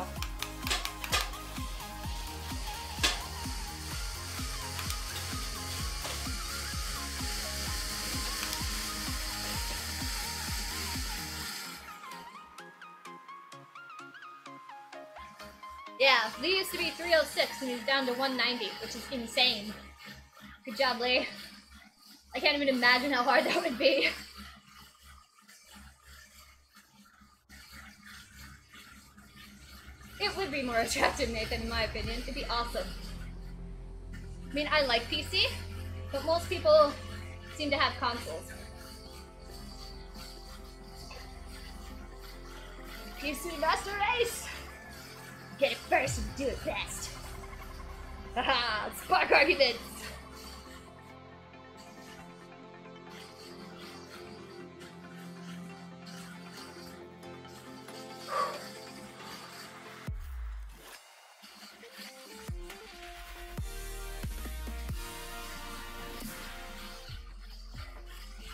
Yeah, Lee used to be 306 and he's down to 190, which is insane. Good job, Lee. I can't even imagine how hard that would be. It would be more attractive, Nathan, in my opinion. It'd be awesome. I mean, I like PC, but most people seem to have consoles. PC Master Race! Get it first and do it best. Haha, spark arguments!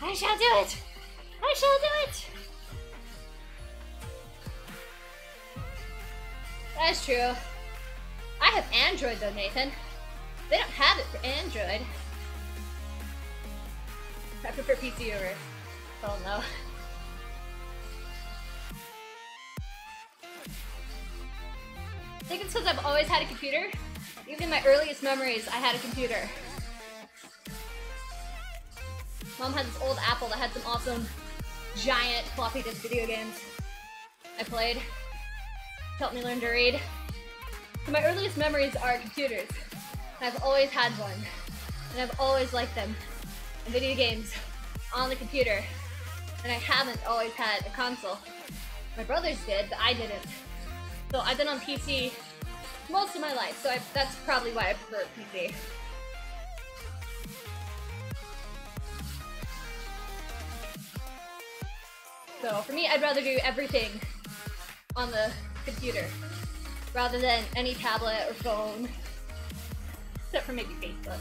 I shall do it! I shall do it! That's true. I have Android though, Nathan. They don't have it for Android. I prefer PC over. Oh no. I think it's because I've always had a computer. Even in my earliest memories, I had a computer. Mom had this old Apple that had some awesome, giant floppy disk video games I played. Helped me learn to read. So my earliest memories are computers. And I've always had one. And I've always liked them. And video games on the computer. And I haven't always had a console. My brothers did, but I didn't. So I've been on PC most of my life, so that's probably why I prefer PC. So for me, I'd rather do everything on the computer rather than any tablet or phone, except for maybe Facebook.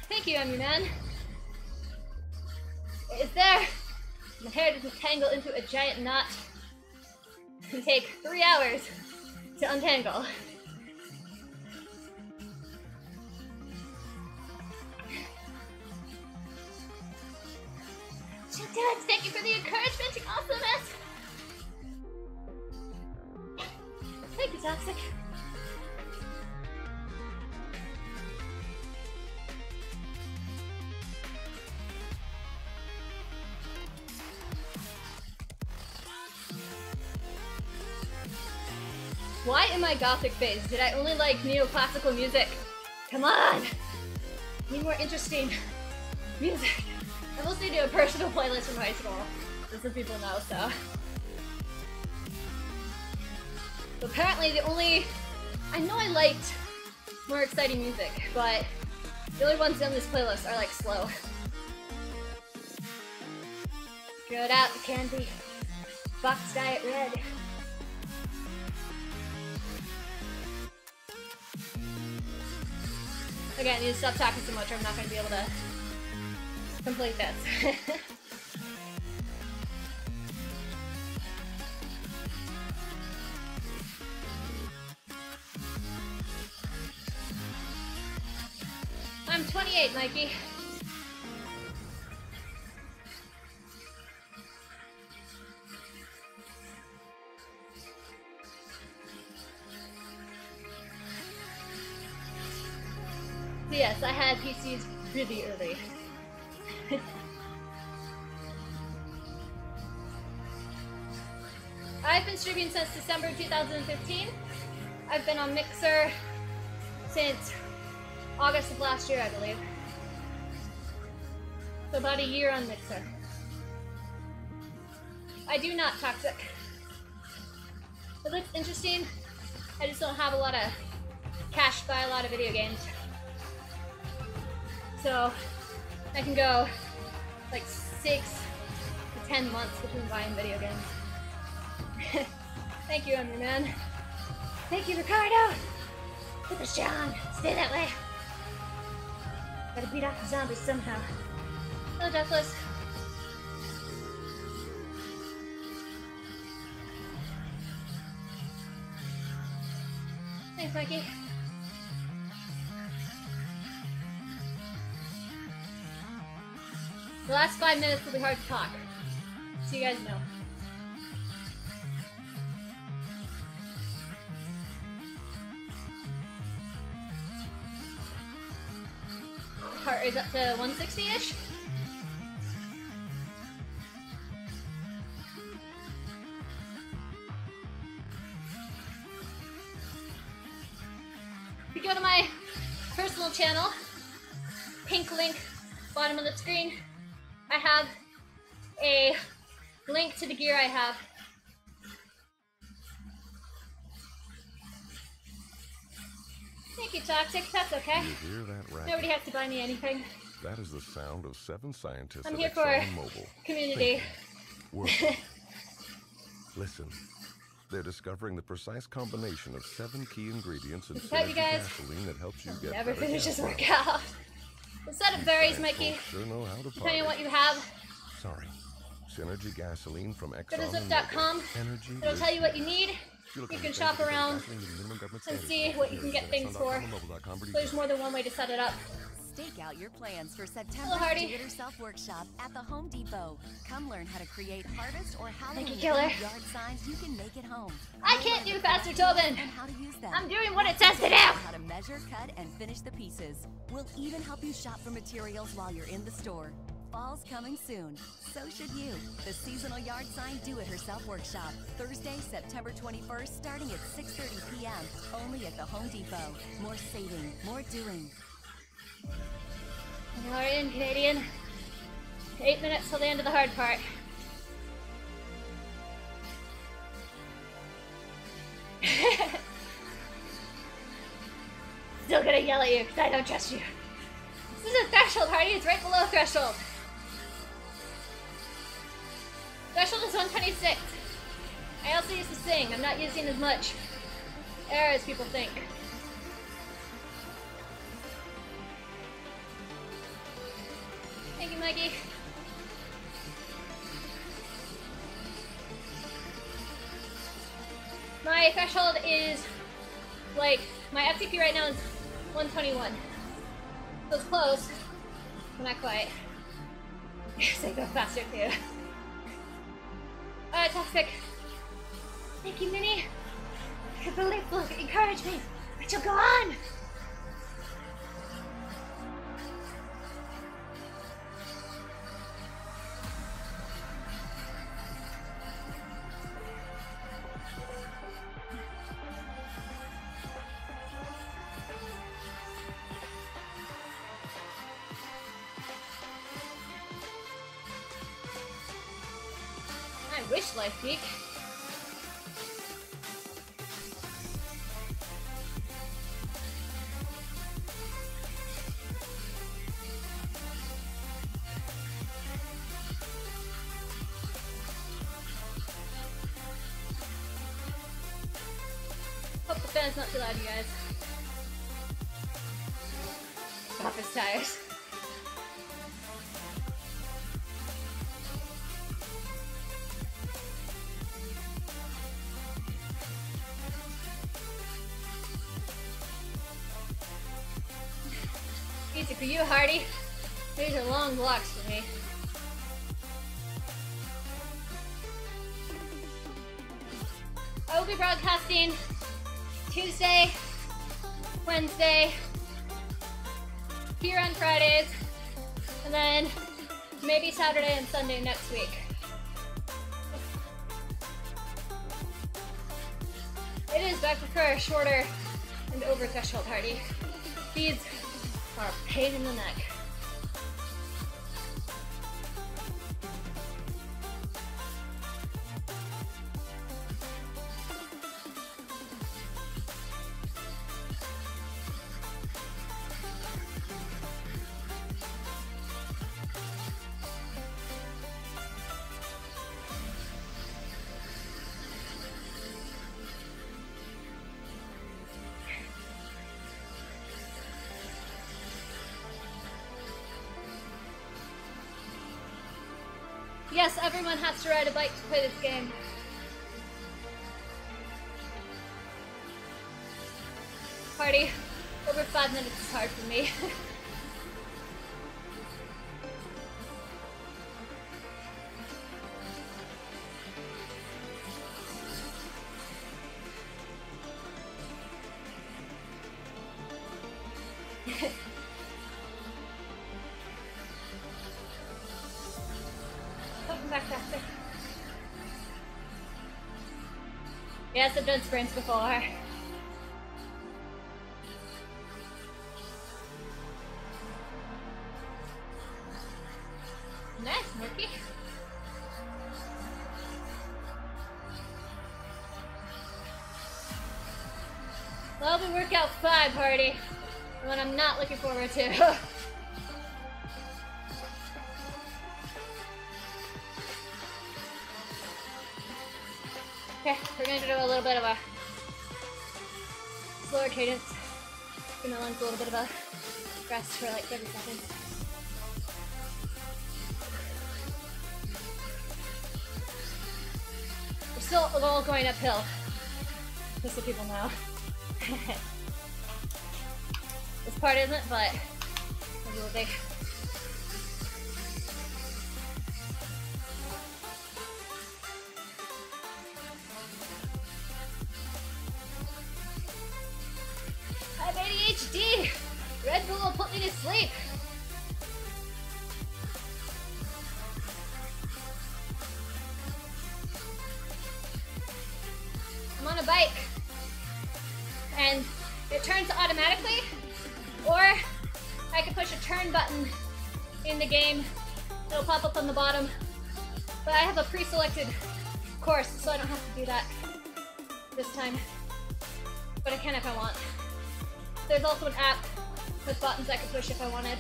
Thank you, Emmy Man. It's there. My hair doesn't tangle into a giant knot. It can take 3 hours to untangle. Thank you for the encouragement, you awesomeness! Thank you, Toxic. Why in my gothic phase did I only like neoclassical music? Come on! Need more interesting music. I mostly do a personal playlist from high school, just so people know, so. So apparently I know I liked more exciting music, but the only ones on this playlist are like slow. Good out the candy. Fox Diet Red. Again, I need to stop talking so much or I'm not going to be able to complete this. I'm 28, Mikey. So yes, I had PCs really early. I've been streaming since December 2015. I've been on Mixer since August of last year, I believe. So about a year on Mixer. I do not Toxic. It looks interesting. I just don't have a lot of cash to buy a lot of video games. So I can go like 6 to 10 months between buying video games. Thank you, Emmy Man. Thank you, Ricardo. Super John. Stay that way. Gotta beat off the zombies somehow. Hello, Deathless. Thanks, Mikey. The last 5 minutes will be hard to talk, so you guys know. heart rate's up to 160-ish. If you go to my personal channel, pink link, bottom of the screen, I have a link to the gear I have. Thank you, Toxic. That's okay. You hear that racket? Nobody has to buy me anything. That is the sound of 7 scientists I'm at here for ExxonMobil. community. Working. Listen. They're discovering the precise combination of 7 key ingredients in Without you guys, gasoline that helps you get never better finish this gasoline. workout. The set of berries, Mikey. Sure know how to Depending on party. what you have, Sorry. Synergy gasoline from go to ExxonMobil. Zwift.com. Energy It'll tell you what you need. You You can shop around and see what you can get things for. There's more than one way to set it up. Stake out your plans for Hello, September's Hardy. Do-It-Yourself Workshop at the Home Depot. Come learn how to create harvest or Thank you, Halloween Killer. yard signs you can make at home. I can't do faster, Tobin. And how to use them. I'm doing what it says to do. How to measure, cut, and finish the pieces. We'll even help you shop for materials while you're in the store. Fall's coming soon. So should you. The Seasonal Yard Sign Do-It-Yourself Workshop. Thursday, September 21st, starting at 6:30 p.m. Only at the Home Depot. More saving, more doing. You are in, Canadian. 8 minutes till the end of the hard part. Still gonna yell at you because I don't trust you. This is a threshold, Hardy. It's right below threshold. Threshold is 126. I also use to sing. I'm not using as much air as people think. Thank you, Mikey. My threshold is, like, my FTP right now is 121. So it's close, but not quite. Yes, I go faster too. Alright, Toxic. Thank you, Minnie. I believe, look, encourage me. But you'll go on. I wish Life Geek. Hope the fan's not too loud, you guys. Office tires. Easy for you, Hardy. These are long blocks for me. I will be broadcasting Tuesday, Wednesday, here on Fridays, and then maybe Saturday and Sunday next week. It is, but I prefer shorter and over threshold, Hardy. These are a pain in the neck. Yes, everyone has to ride a bike to play this game. Party, over 5 minutes is hard for me. Come back faster. Yes, I've done sprints before. Nice, Murky. Well, the workout 5 party. The one I'm not looking forward to. Okay, we're gonna do a little bit of a slower cadence. Give my lungs a little bit of a rest for like 30 seconds. We're still all going uphill, just so people know. This part isn't, but it will be. I have ADHD! Red Bull will put me to sleep! I'm on a bike, and it turns automatically, or I can push a turn button in the game. It'll pop up on the bottom, but I have a pre-selected course, so I don't have to do that this time, but I can if I want. There's also an app with buttons I could push if I wanted.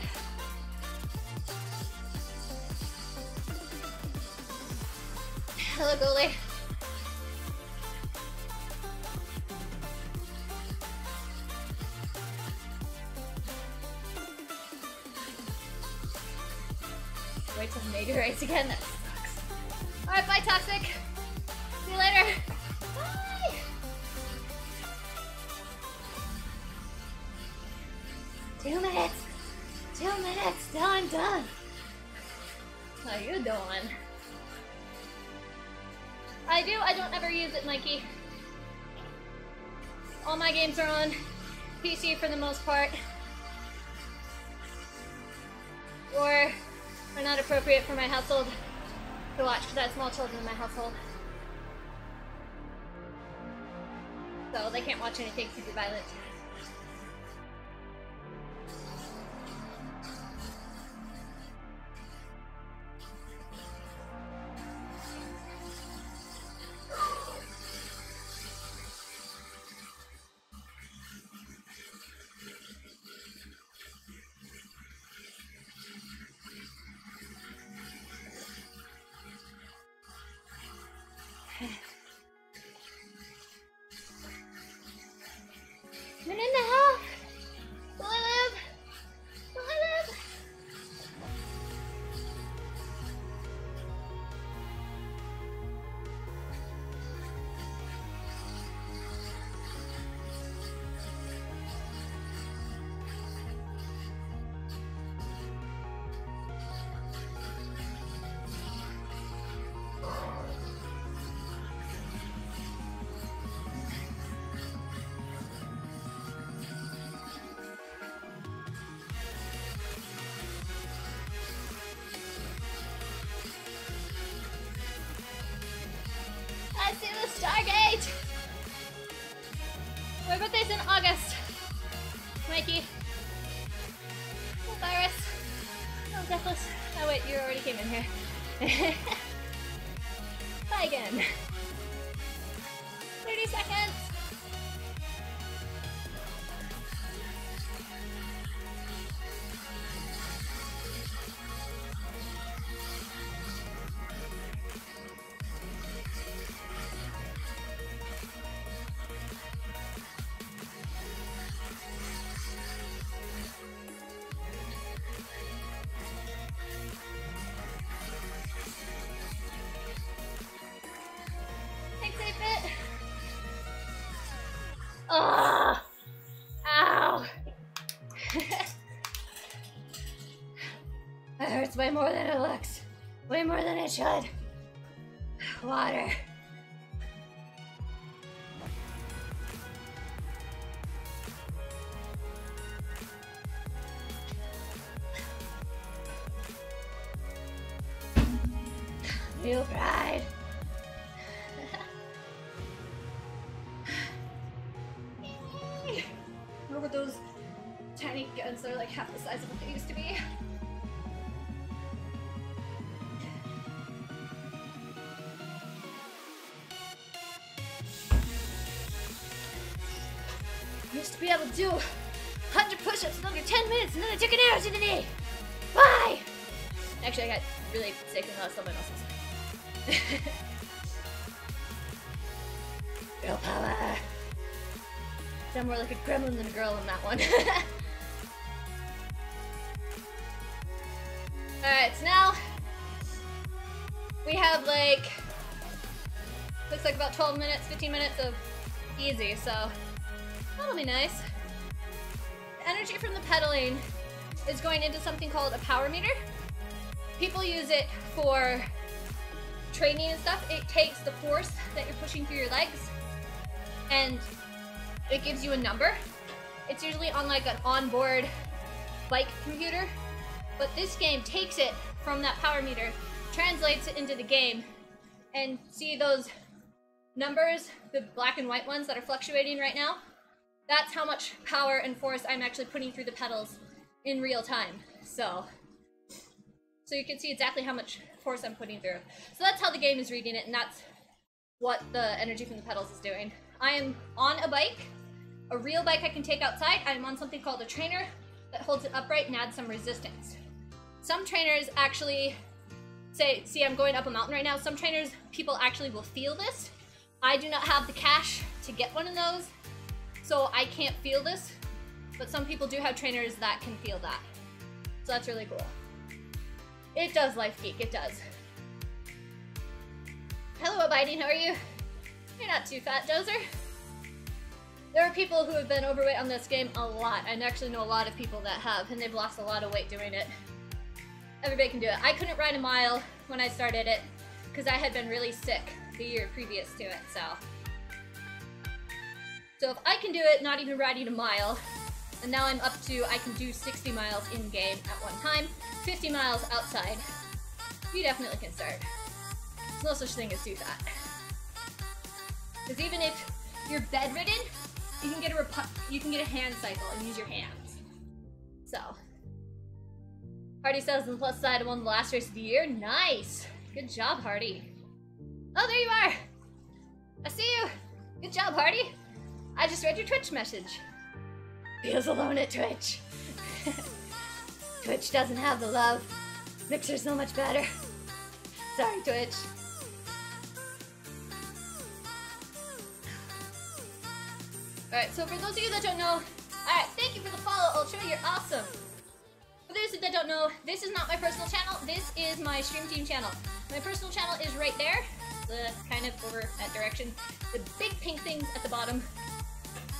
Hello, goalie. Wait till the major race again, that sucks. Alright, bye Toxic. See you later. Bye! Two minutes, till I'm done. How you doing? I don't ever use it, Mikey. All my games are on PC for the most part. Or are not appropriate for my household to watch because I have small children in my household. So they can't watch anything super violent. Minute and a half. Will I live? Will I live? I see the Stargate! My birthday's in August. Mikey. Oh, virus. Oh, deathless. Oh wait, you already came in here. Bye again. 30 seconds. Thanks, 8-Bit. Ugh! Ow! That hurts way more than it looks. Way more than it should. Water. Feel pride. Remember those tiny guns that are like half the size of what they used to be? Used to be able to do 100 push-ups in under 10 minutes and then I took an arrow to the knee. Why? Actually, I got really sick and lost all my muscles. Girl power. Sound more like a gremlin than a girl in that one. Alright, so now we have like, looks like about 12 minutes, 15 minutes of easy, so that'll be nice. The energy from the pedaling is going into something called a power meter. People use it for training and stuff. It takes the force that you're pushing through your legs and it gives you a number. It's usually on like an onboard bike computer, but this game takes it from that power meter, translates it into the game, and see those numbers, the black and white ones that are fluctuating right now? That's how much power and force I'm actually putting through the pedals in real time. So you can see exactly how much force I'm putting through. So that's how the game is reading it, and that's what the energy from the pedals is doing. I am on a bike, a real bike I can take outside. I'm on something called a trainer that holds it upright and adds some resistance. Some trainers actually say, see, I'm going up a mountain right now. Some trainers, people actually will feel this. I do not have the cash to get one of those, so I can't feel this, but some people do have trainers that can feel that. So that's really cool. It does, Life Geek, it does. Hello, Abiding, how are you? You're not too fat, Dozer. There are people who have been overweight on this game a lot. I actually know a lot of people that have, and they've lost a lot of weight doing it. Everybody can do it. I couldn't ride a mile when I started it, because I had been really sick the year previous to it, so if I can do it, not even riding a mile, and now I'm up to, I can do 60 miles in-game at one time, 50 miles outside, you definitely can start. There's no such thing as too fat. Because even if you're bedridden, you can get a hand cycle and use your hands. So, Hardy says on the plus side, I won the last race of the year. Nice! Good job, Hardy. Oh, there you are! I see you! Good job, Hardy! I just read your Twitch message. Feels alone at Twitch. Twitch doesn't have the love. Mixer's so much better. Sorry, Twitch. Alright, so for those of you that don't know, alright, thank you for the follow, Ultra, you're awesome. For those that don't know, this is not my personal channel, this is my Stream Team channel. My personal channel is right there, the kind of over that direction. The big pink things at the bottom.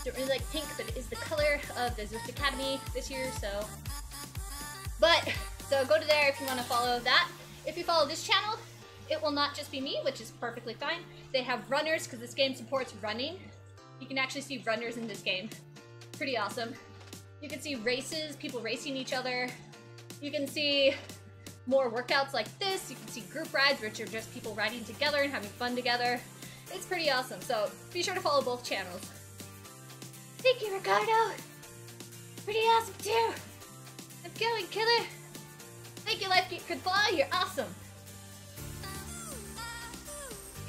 Don't really like pink, but it is the color of the Zwift Academy this year, so go to there if you want to follow that. If you follow this channel, it will not just be me, which is perfectly fine. They have runners, because this game supports running. You can actually see runners in this game. Pretty awesome. You can see races, people racing each other. You can see more workouts like this. You can see group rides, which are just people riding together and having fun together. It's pretty awesome, so be sure to follow both channels. Thank you, Ricardo! Pretty awesome, too! I'm going, killer! Thank you, Life Geek Could Fly, you're awesome!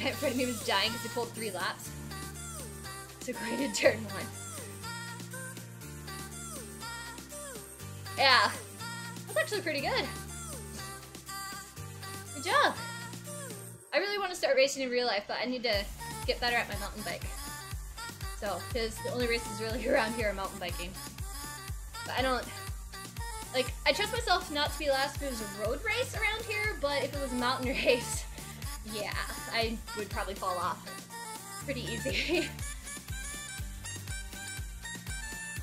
My friend of me was dying because he pulled 3 laps. So going to turn 1. Yeah, that's actually pretty good. Good job! I really want to start racing in real life, but I need to get better at my mountain bike. So, because the only races really around here are mountain biking. But I don't, like, I trust myself not to be last if it was a road race around here, but if it was a mountain race, yeah, I would probably fall off pretty easy.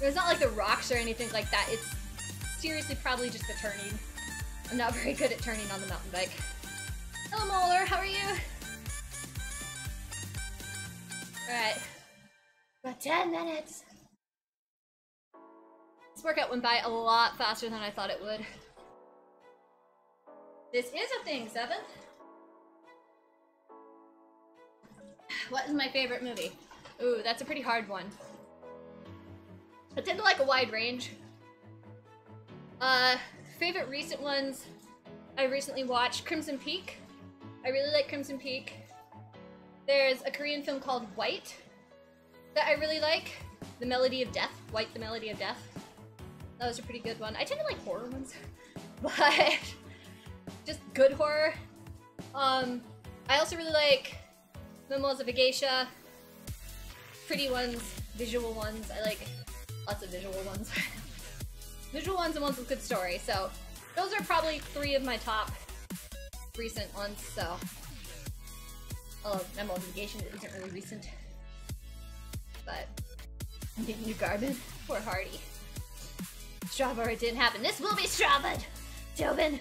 It's not like the rocks or anything like that, it's seriously probably just the turning. I'm not very good at turning on the mountain bike. Hello, Molar, how are you? Alright. About 10 minutes. This workout went by a lot faster than I thought it would. This is a thing, 7. What is my favorite movie? Ooh, that's a pretty hard one. I tend to like a wide range. Favorite recent ones, I recently watched Crimson Peak. I really like Crimson Peak. There's a Korean film called White that I really like. The Melody of Death. White, the Melody of Death. That was a pretty good one. I tend to like horror ones, but just good horror. I also really like Memoirs of a Geisha. Pretty ones, visual ones. I like lots of visual ones. Visual ones and ones with good story. So those are probably 3 of my top recent ones. So, Memoirs of a Geisha isn't really recent, but I'm getting new Garmin. Poor Hardy. Strawberry didn't happen. This will be Strawberry. Tobin.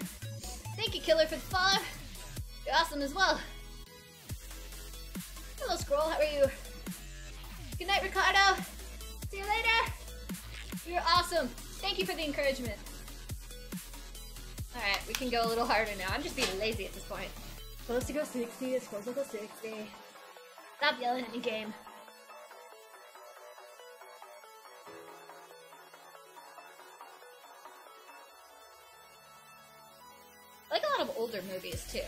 Thank you, Killer, for the follow. You're awesome as well. Hello, Scroll. How are you? Good night, Ricardo. See you later. You're awesome. Thank you for the encouragement. Alright, we can go a little harder now. I'm just being lazy at this point. Supposed to go 60. It's supposed to go 60. Stop yelling at me, game. I like a lot of older movies, too.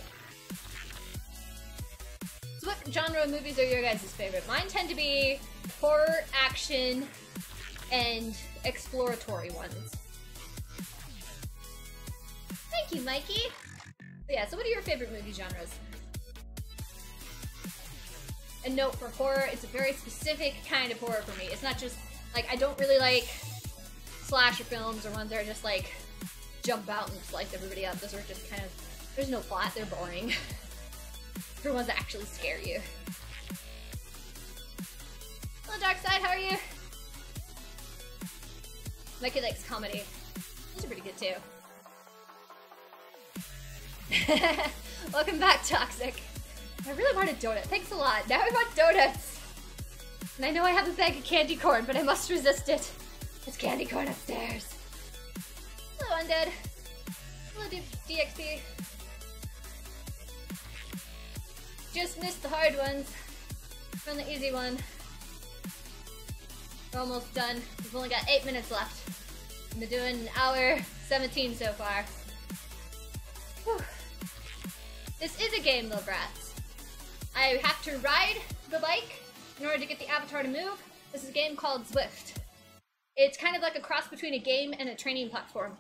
So what genre of movies are your guys' favorite? Mine tend to be horror, action, and exploratory ones. Thank you, Mikey! But yeah, so what are your favorite movie genres? And note, for horror, it's a very specific kind of horror for me. It's not just, like, I don't really like slasher films or ones that are just, like, jump out and slice everybody up. Those are just kind of, there's no plot, they're boring. For ones that actually scare you. Hello, Darkside, how are you? Mikey likes comedy. Those are pretty good too. Welcome back, Toxic. I really want a donut. Thanks a lot. Now I want donuts. And I know I have a bag of candy corn, but I must resist it. There's candy corn upstairs. Hello, Undead. Hello, DXP. Just missed the hard ones. From the easy one. We're almost done. We've only got 8 minutes left. I've been doing an hour 17 so far. Whew. This is a game though, brats. I have to ride the bike in order to get the avatar to move. This is a game called Zwift. It's kind of like a cross between a game and a training platform.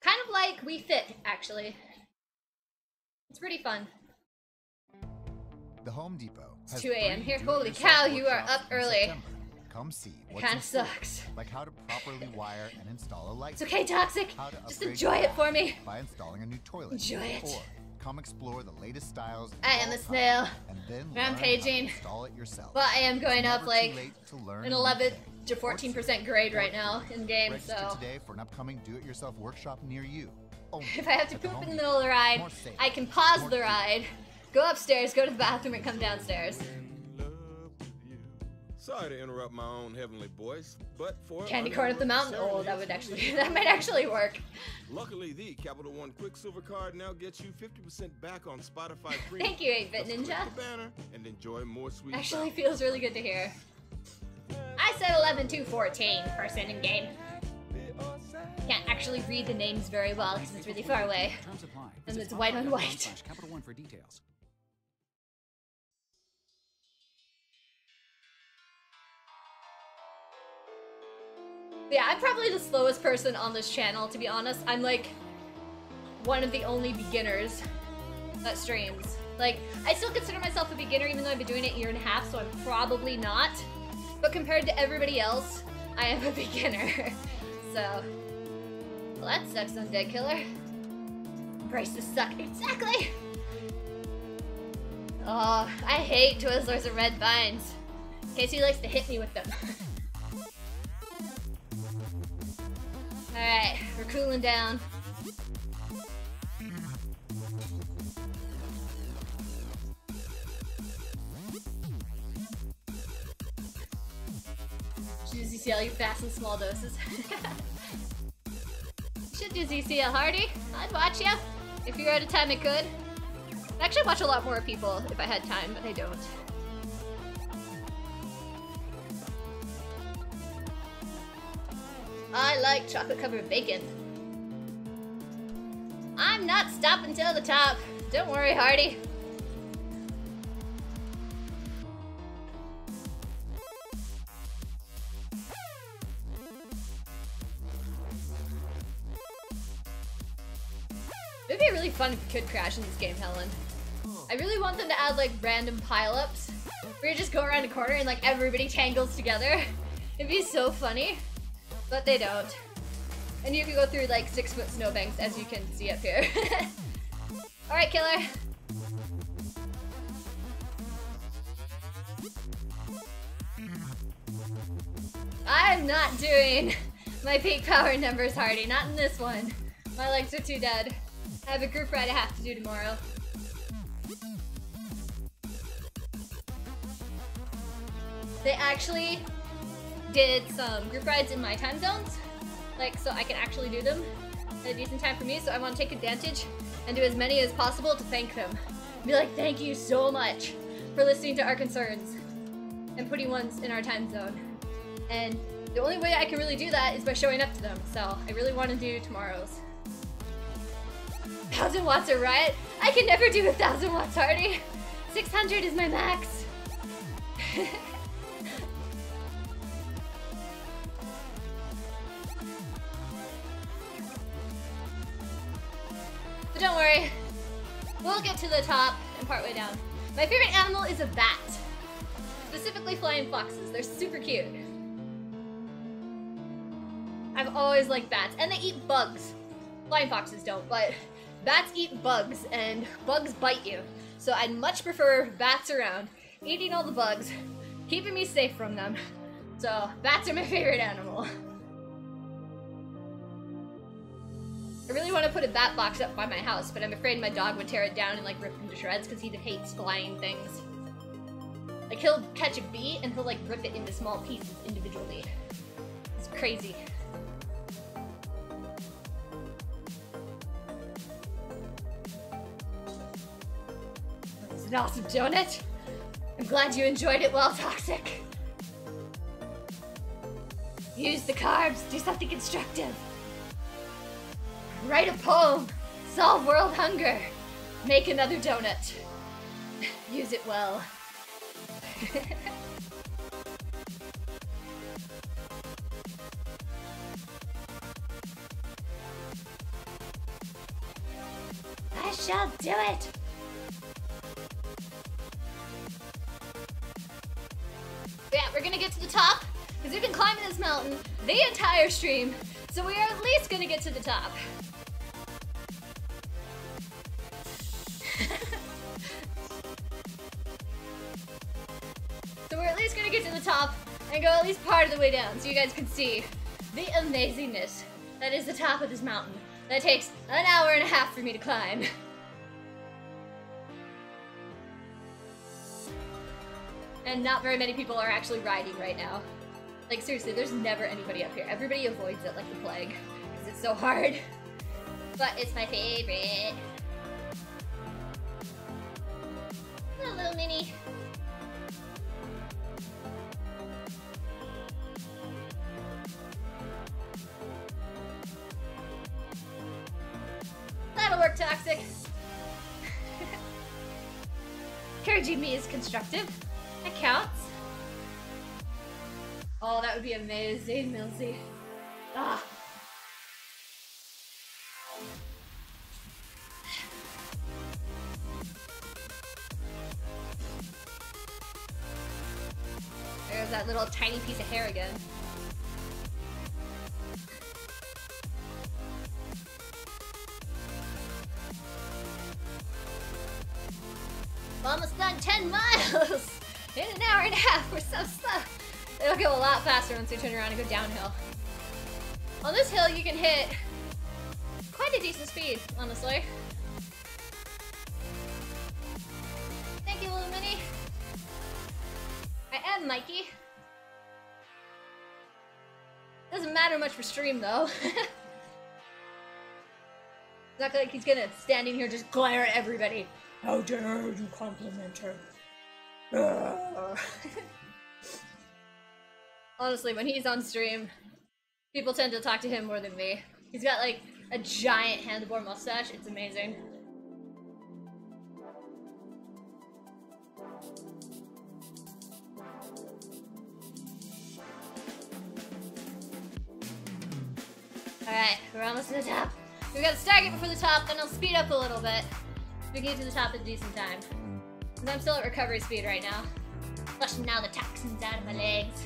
Kind of like We Fit, actually. It's pretty fun. The Home Depot. It's 2 a.m. here. Holy cow, you are up early. Come see what's kind of sucks. Like how to properly wire and install a light. It's okay, Toxic. Just enjoy it for me. By installing a new toilet. Enjoy it. Or come explore the latest styles. I am a snail. And then rampaging. Install it yourself. But I am going up like an 11 to 14% grade right now in game. So today for an upcoming do-it-yourself workshop near you. If I have to poop in the middle of the ride, I can pause the ride, go upstairs, go to the bathroom, and come downstairs. Sorry to interrupt my own heavenly voice, but for candy corn up the mountain. Oh, that would actually, that might actually work. Luckily, the Capital One Quicksilver card now gets you 50% back on Spotify Premium. Thank you, 8-Bit Ninja. Click the banner and enjoy more sweet. Actually, feels really good to hear. I said 11 to 14 person in game. Can't actually read the names very well because it's really far away, and it's white on white. Capital One for details. Yeah, I'm probably the slowest person on this channel, to be honest. I'm like one of the only beginners that streams. Like, I still consider myself a beginner even though I've been doing it a year and a half, so I'm probably not. But compared to everybody else, I am a beginner. So, well, that sucks, Undead Killer. Embrace the suck. Exactly! Oh, I hate Twizzlers and Red Vines. Casey likes to hit me with them. Alright, we're cooling down. Should do ZCL fast in small doses. Should do ZCL Hardy. I'd watch ya. If you're out of time, it could. I actually watch a lot more people if I had time, but I don't. I like chocolate covered bacon. I'm not stopping till the top. Don't worry, Hardy. It'd be really fun if you could crash in this game, Helen. I really want them to add like random pile-ups where you just go around a corner and like everybody tangles together. It'd be so funny, but they don't. And you can go through like 6-foot snowbanks, as you can see up here. Alright, killer. I'm not doing my peak power numbers, Hardy. Not in this one. My legs are too dead. I have a group ride I have to do tomorrow. They actually did some group rides in my time zones, like so I can actually do them at a decent time for me, so I want to take advantage and do as many as possible to thank them. Be like, thank you so much for listening to our concerns and putting ones in our time zone. And the only way I can really do that is by showing up to them, so I really want to do tomorrow's. 1000 watts a riot? I can never do 1000 watts, Hardy. 600 is my max. But don't worry, we'll get to the top and partway down. My favorite animal is a bat. Specifically flying foxes. They're super cute. I've always liked bats, and they eat bugs. Flying foxes don't, but bats eat bugs, and bugs bite you. So I'd much prefer bats around, eating all the bugs, keeping me safe from them. So bats are my favorite animal. I really want to put a bat box up by my house, but I'm afraid my dog would tear it down and like rip it to shreds because he hates flying things. Like he'll catch a bee and he'll like rip it into small pieces individually. It's crazy. It's an awesome donut. I'm glad you enjoyed it well, Toxic. Use the carbs, do something constructive. Write a poem, solve world hunger, make another donut. Use it well. I shall do it! Yeah, we're gonna get to the top, because we've been climbing this mountain the entire stream, so we are at least gonna get to the top. So we're at least gonna get to the top and go at least part of the way down so you guys can see the amazingness that is the top of this mountain. That takes an hour and a half for me to climb. And not very many people are actually riding right now. Like seriously, there's never anybody up here. Everybody avoids it like the plague because it's so hard. But it's my favorite. Hello, Minnie. That'll work, Toxic. Encouraging me is constructive. That counts. Oh, that would be amazing, Milsey. Ah. There's that little tiny piece of hair again. Almost done 10 miles in an hour and a half. We're so slow. It'll go a lot faster once we turn around and go downhill. On this hill, you can hit quite a decent speed, honestly. Thank you, little Minnie. I am Mikey. Doesn't matter much for stream, though. It's not like he's gonna stand in here just glare at everybody. How dare you compliment her? Honestly, when he's on stream, people tend to talk to him more than me. He's got like a giant handlebar mustache. It's amazing. Alright, we're almost to the top. We gotta start it before the top, then I'll speed up a little bit. We can get to the top at a decent time. And I'm still at recovery speed right now. Flushing out the toxins out of my legs.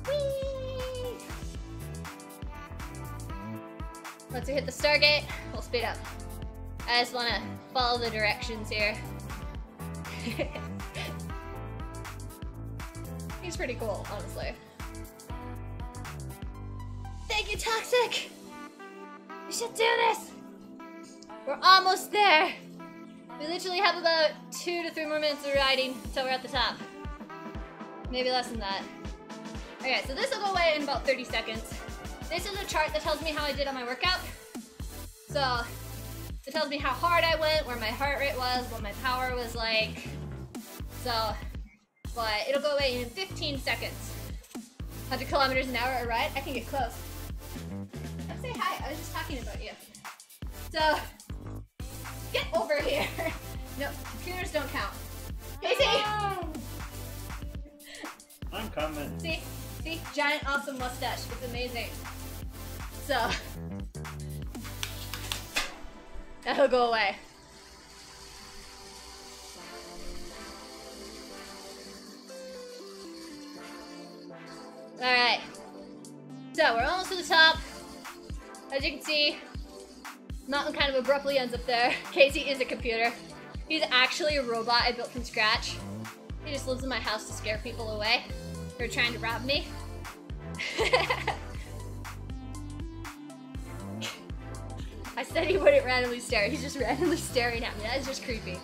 Whee! Once we hit the Stargate, we'll speed up. I just wanna follow the directions here. He's pretty cool, honestly. Thank you, Toxic! We should do this! We're almost there! We literally have about 2 to 3 more minutes of riding until we're at the top. Maybe less than that. Okay, so this will go away in about 30 seconds. This is a chart that tells me how I did on my workout. So, it tells me how hard I went, where my heart rate was, what my power was like. So, but it'll go away in 15 seconds. 100 kilometers an hour a ride? I can get close. Come say hi, I was just talking about you. So, get over here. No, computers don't count. Casey! I'm coming. See? See? Giant awesome mustache. It's amazing. So, that'll go away. Alright. So, we're almost to the top. As you can see, mountain kind of abruptly ends up there. Casey is a computer. He's actually a robot I built from scratch. He just lives in my house to scare people away who are trying to rob me. I said he wouldn't randomly stare. He's just randomly staring at me. That is just creepy.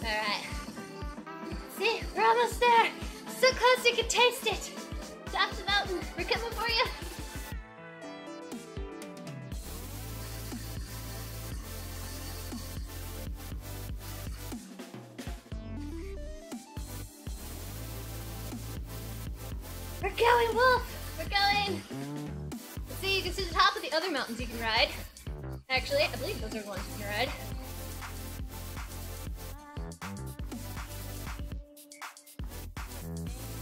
Alright. See? We're almost there! So close you can taste it! Top of the mountain! We're coming for you! We're going, Wolf! We're going! See, you can see the top of the other mountains you can ride. Actually, I believe those are the ones you can ride.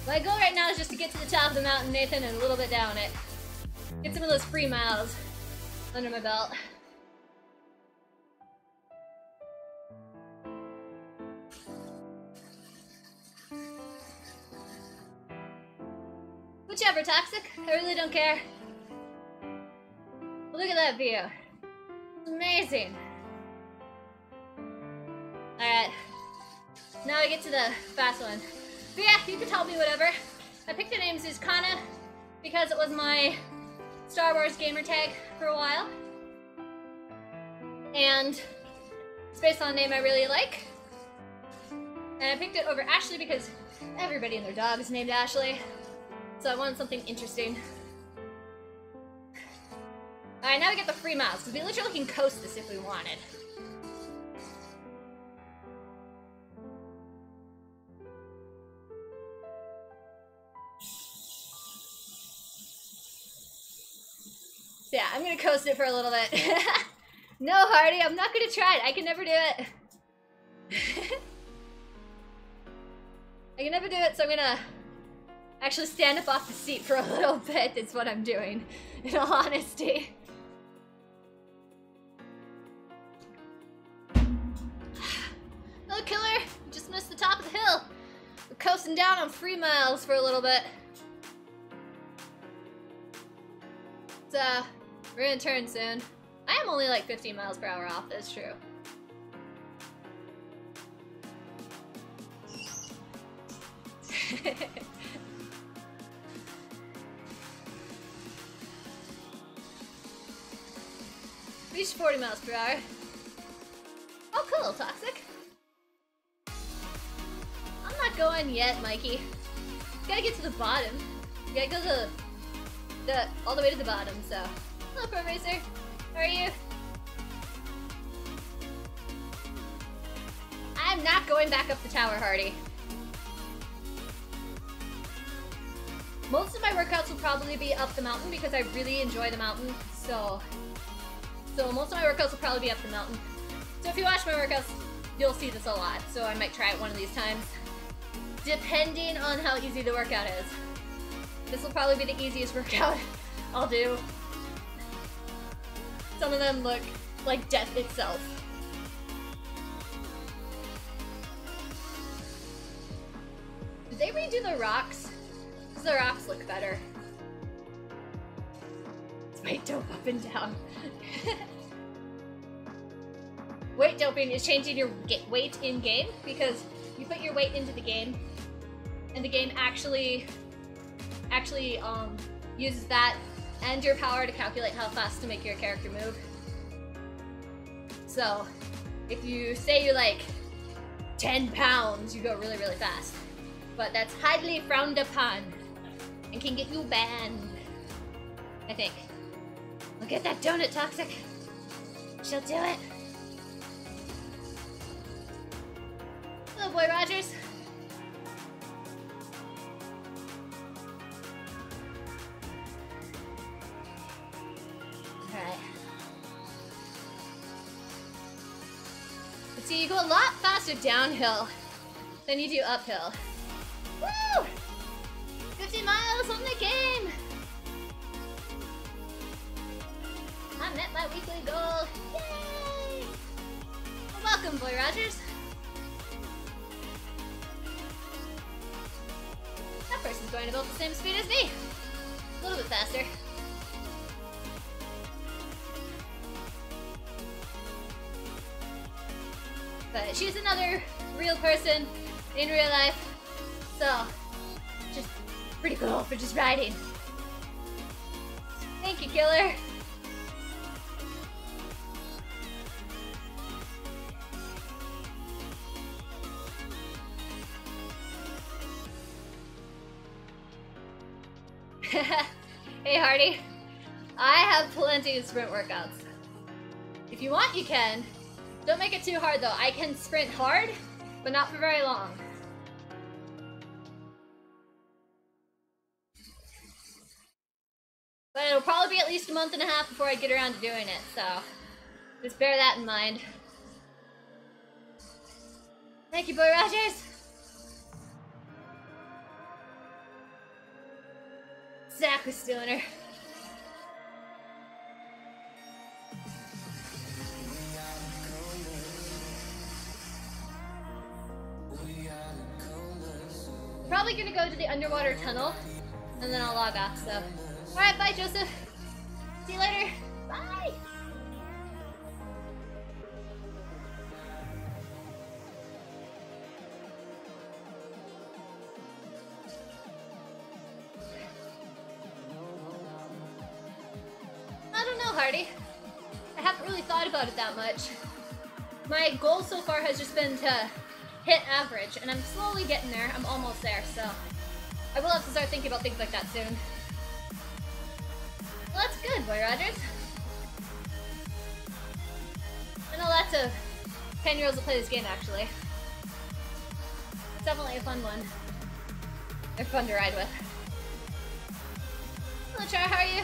My goal right now is just to get to the top of the mountain, Nathan, and a little bit down it. Get some of those free miles under my belt. Whichever, Toxic. I really don't care. Look at that view. It's amazing. Alright. Now we get to the fast one. But yeah, you can tell me whatever. I picked the name Zuzkana because it was my Star Wars gamer tag for a while. And it's based on a name I really like. And I picked it over Ashley because everybody and their dog is named Ashley. So I wanted something interesting. Alright, now we get the free miles, because we literally can coast this if we wanted. So yeah, I'm gonna coast it for a little bit. No, Hardy, I'm not gonna try it. I can never do it. I can never do it, so I'm gonna actually stand up off the seat for a little bit. It's what I'm doing, in all honesty. Hello, Killer. You just missed the top of the hill. We're coasting down on free miles for a little bit. So, we're gonna turn soon. I am only like 15 miles per hour off, that's true. Reached 40 miles per hour. Oh, cool, Toxic. going yet, Mikey. You gotta get to the bottom. You gotta go to all the way to the bottom, so. Hello, Pro Racer. How are you? I'm not going back up the tower, Hardy. Most of my workouts will probably be up the mountain because I really enjoy the mountain, so most of my workouts will probably be up the mountain. So if you watch my workouts, you'll see this a lot, so I might try it one of these times. Depending on how easy the workout is. This will probably be the easiest workout I'll do. Some of them look like death itself. Did they redo the rocks? Because the rocks look better. It's weight dope up and down. Weight doping is changing your weight in-game because you put your weight into the game and the game actually uses that and your power to calculate how fast to make your character move. So if you say you're like 10 pounds, you go really, really fast. But that's highly frowned upon and can get you banned, I think. Look at that donut, Toxic. She'll do it. Hello, Boy Rogers. Alright. But see, you go a lot faster downhill than you do uphill. Woo! 50 miles on the game! I met my weekly goal. Yay! Well, welcome, Boy Rogers. That person's going about the same speed as me. A little bit faster. But she's another real person in real life. So, just pretty cool for just riding. Thank you, Killer. Hey, Hardy. I have plenty of sprint workouts. If you want, you can. Don't make it too hard, though. I can sprint hard, but not for very long. But it'll probably be at least a month and a half before I get around to doing it, so just bear that in mind. Thank you, Boy Rogers. Zach was stealing her. Probably gonna go to the underwater tunnel, and then I'll log off, so. Alright, bye, Joseph. See you later. Bye! I don't know, Hardy. I haven't really thought about it that much. My goal so far has just been to hit average, and I'm slowly getting there. I'm almost there, so I will have to start thinking about things like that soon. Well, that's good, Boy Rogers. I know lots of 10-year-olds will play this game, actually. It's definitely a fun one. They're fun to ride with. Hello, Char, how are you?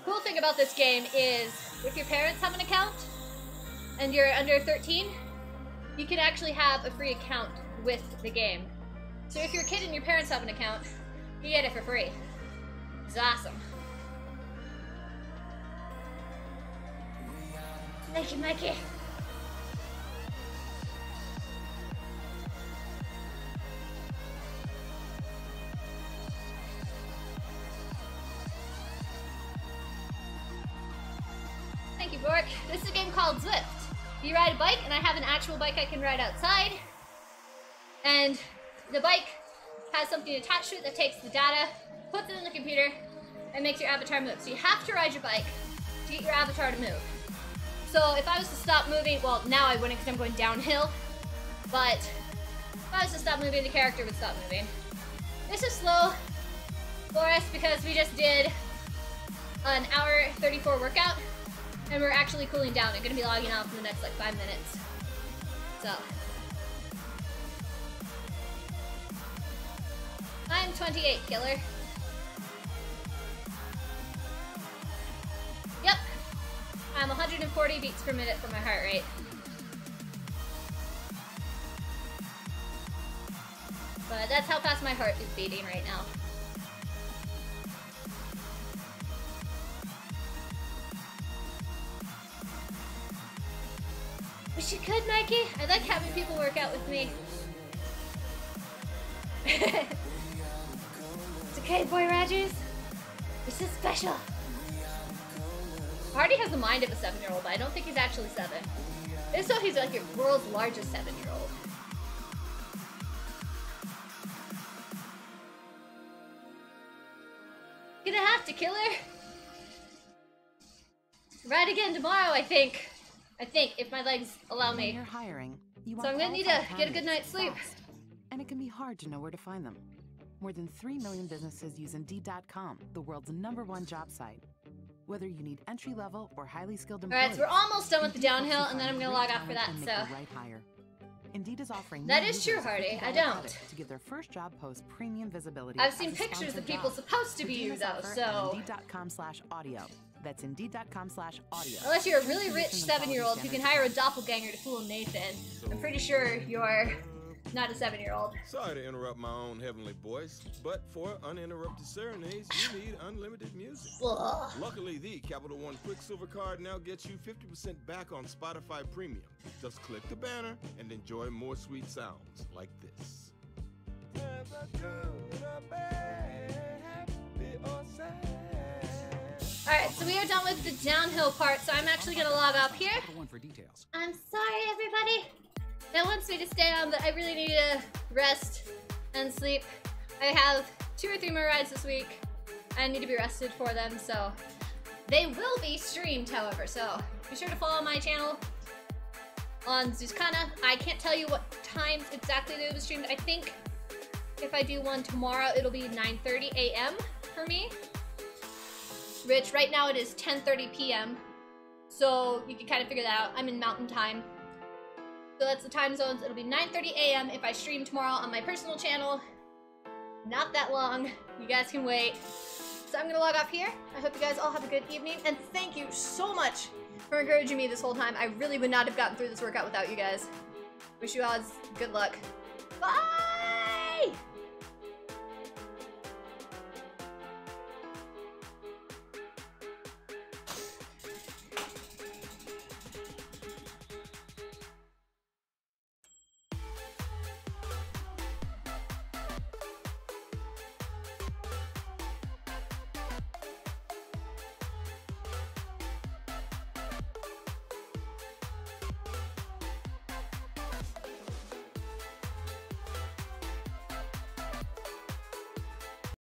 Cool thing about this game is if your parents have an account and you're under 13, you can actually have a free account with the game. So if you're a kid and your parents have an account, you get it for free. It's awesome. Thank you, Mikey. Thank you, Bork. This is a game called Zwift. You ride a bike, and I have an actual bike I can ride outside. And the bike has something attached to it that takes the data, puts it in the computer, and makes your avatar move. So you have to ride your bike to get your avatar to move. So if I was to stop moving, well, now I wouldn't because I'm going downhill, but if I was to stop moving, the character would stop moving. This is slow for us because we just did an hour 34 workout, and we're actually cooling down. I'm gonna be logging off in the next like 5 minutes. So I'm 28, killer. Yep, I'm 140 beats per minute for my heart rate. But that's how fast my heart is beating right now. Wish you could, Mikey. I like having people work out with me. It's okay, Boy Rogers. This is special. Hardy has the mind of a 7-year-old, but I don't think he's actually 7. If so, he's like your world's largest 7-year-old. Gonna have to, killer. Ride again tomorrow, I think. If my legs allow me. When you're hiring, you so I'm gonna need to get a good night's sleep. Fast, and it can be hard to know where to find them. More than 3 million businesses use Indeed.com, the world's #1 job site. Whether you need entry-level or highly skilled employees. Alright, so we're almost done with the downhill, and then I'm gonna log off for that, so. Right hire. Indeed is offering that is true, Hardy. I don't. To give their first job post premium visibility. I've seen pictures of people supposed to be you, though, so. Indeed.com/audio. That's Indeed.com/audio. Unless you're a really rich 7-year-old who can hire a doppelganger to fool Nathan. I'm pretty sure you're not a 7-year-old. Sorry to interrupt my own heavenly voice, but for uninterrupted serenades, you need unlimited music. Ugh. Luckily, the Capital One Quicksilver card now gets you 50% back on Spotify Premium. Just click the banner and enjoy more sweet sounds like this. Alright, so we are done with the downhill part, so I'm actually gonna log off here. I'm sorry, everybody. That wants me to stay on, but I really need to rest and sleep. I have 2 or 3 more rides this week. I need to be rested for them, so they will be streamed, however, so be sure to follow my channel on Zuzkana. I can't tell you what times exactly they will be streamed. I think if I do one tomorrow, it'll be 9:30 a.m. for me. Which right now it is 10:30 p.m. So you can kind of figure that out. I'm in mountain time. So that's the time zones. It'll be 9:30 a.m. if I stream tomorrow on my personal channel. Not that long. You guys can wait. So I'm gonna log off here. I hope you guys all have a good evening, and thank you so much for encouraging me this whole time. I really would not have gotten through this workout without you guys. Wish you all good luck. Bye!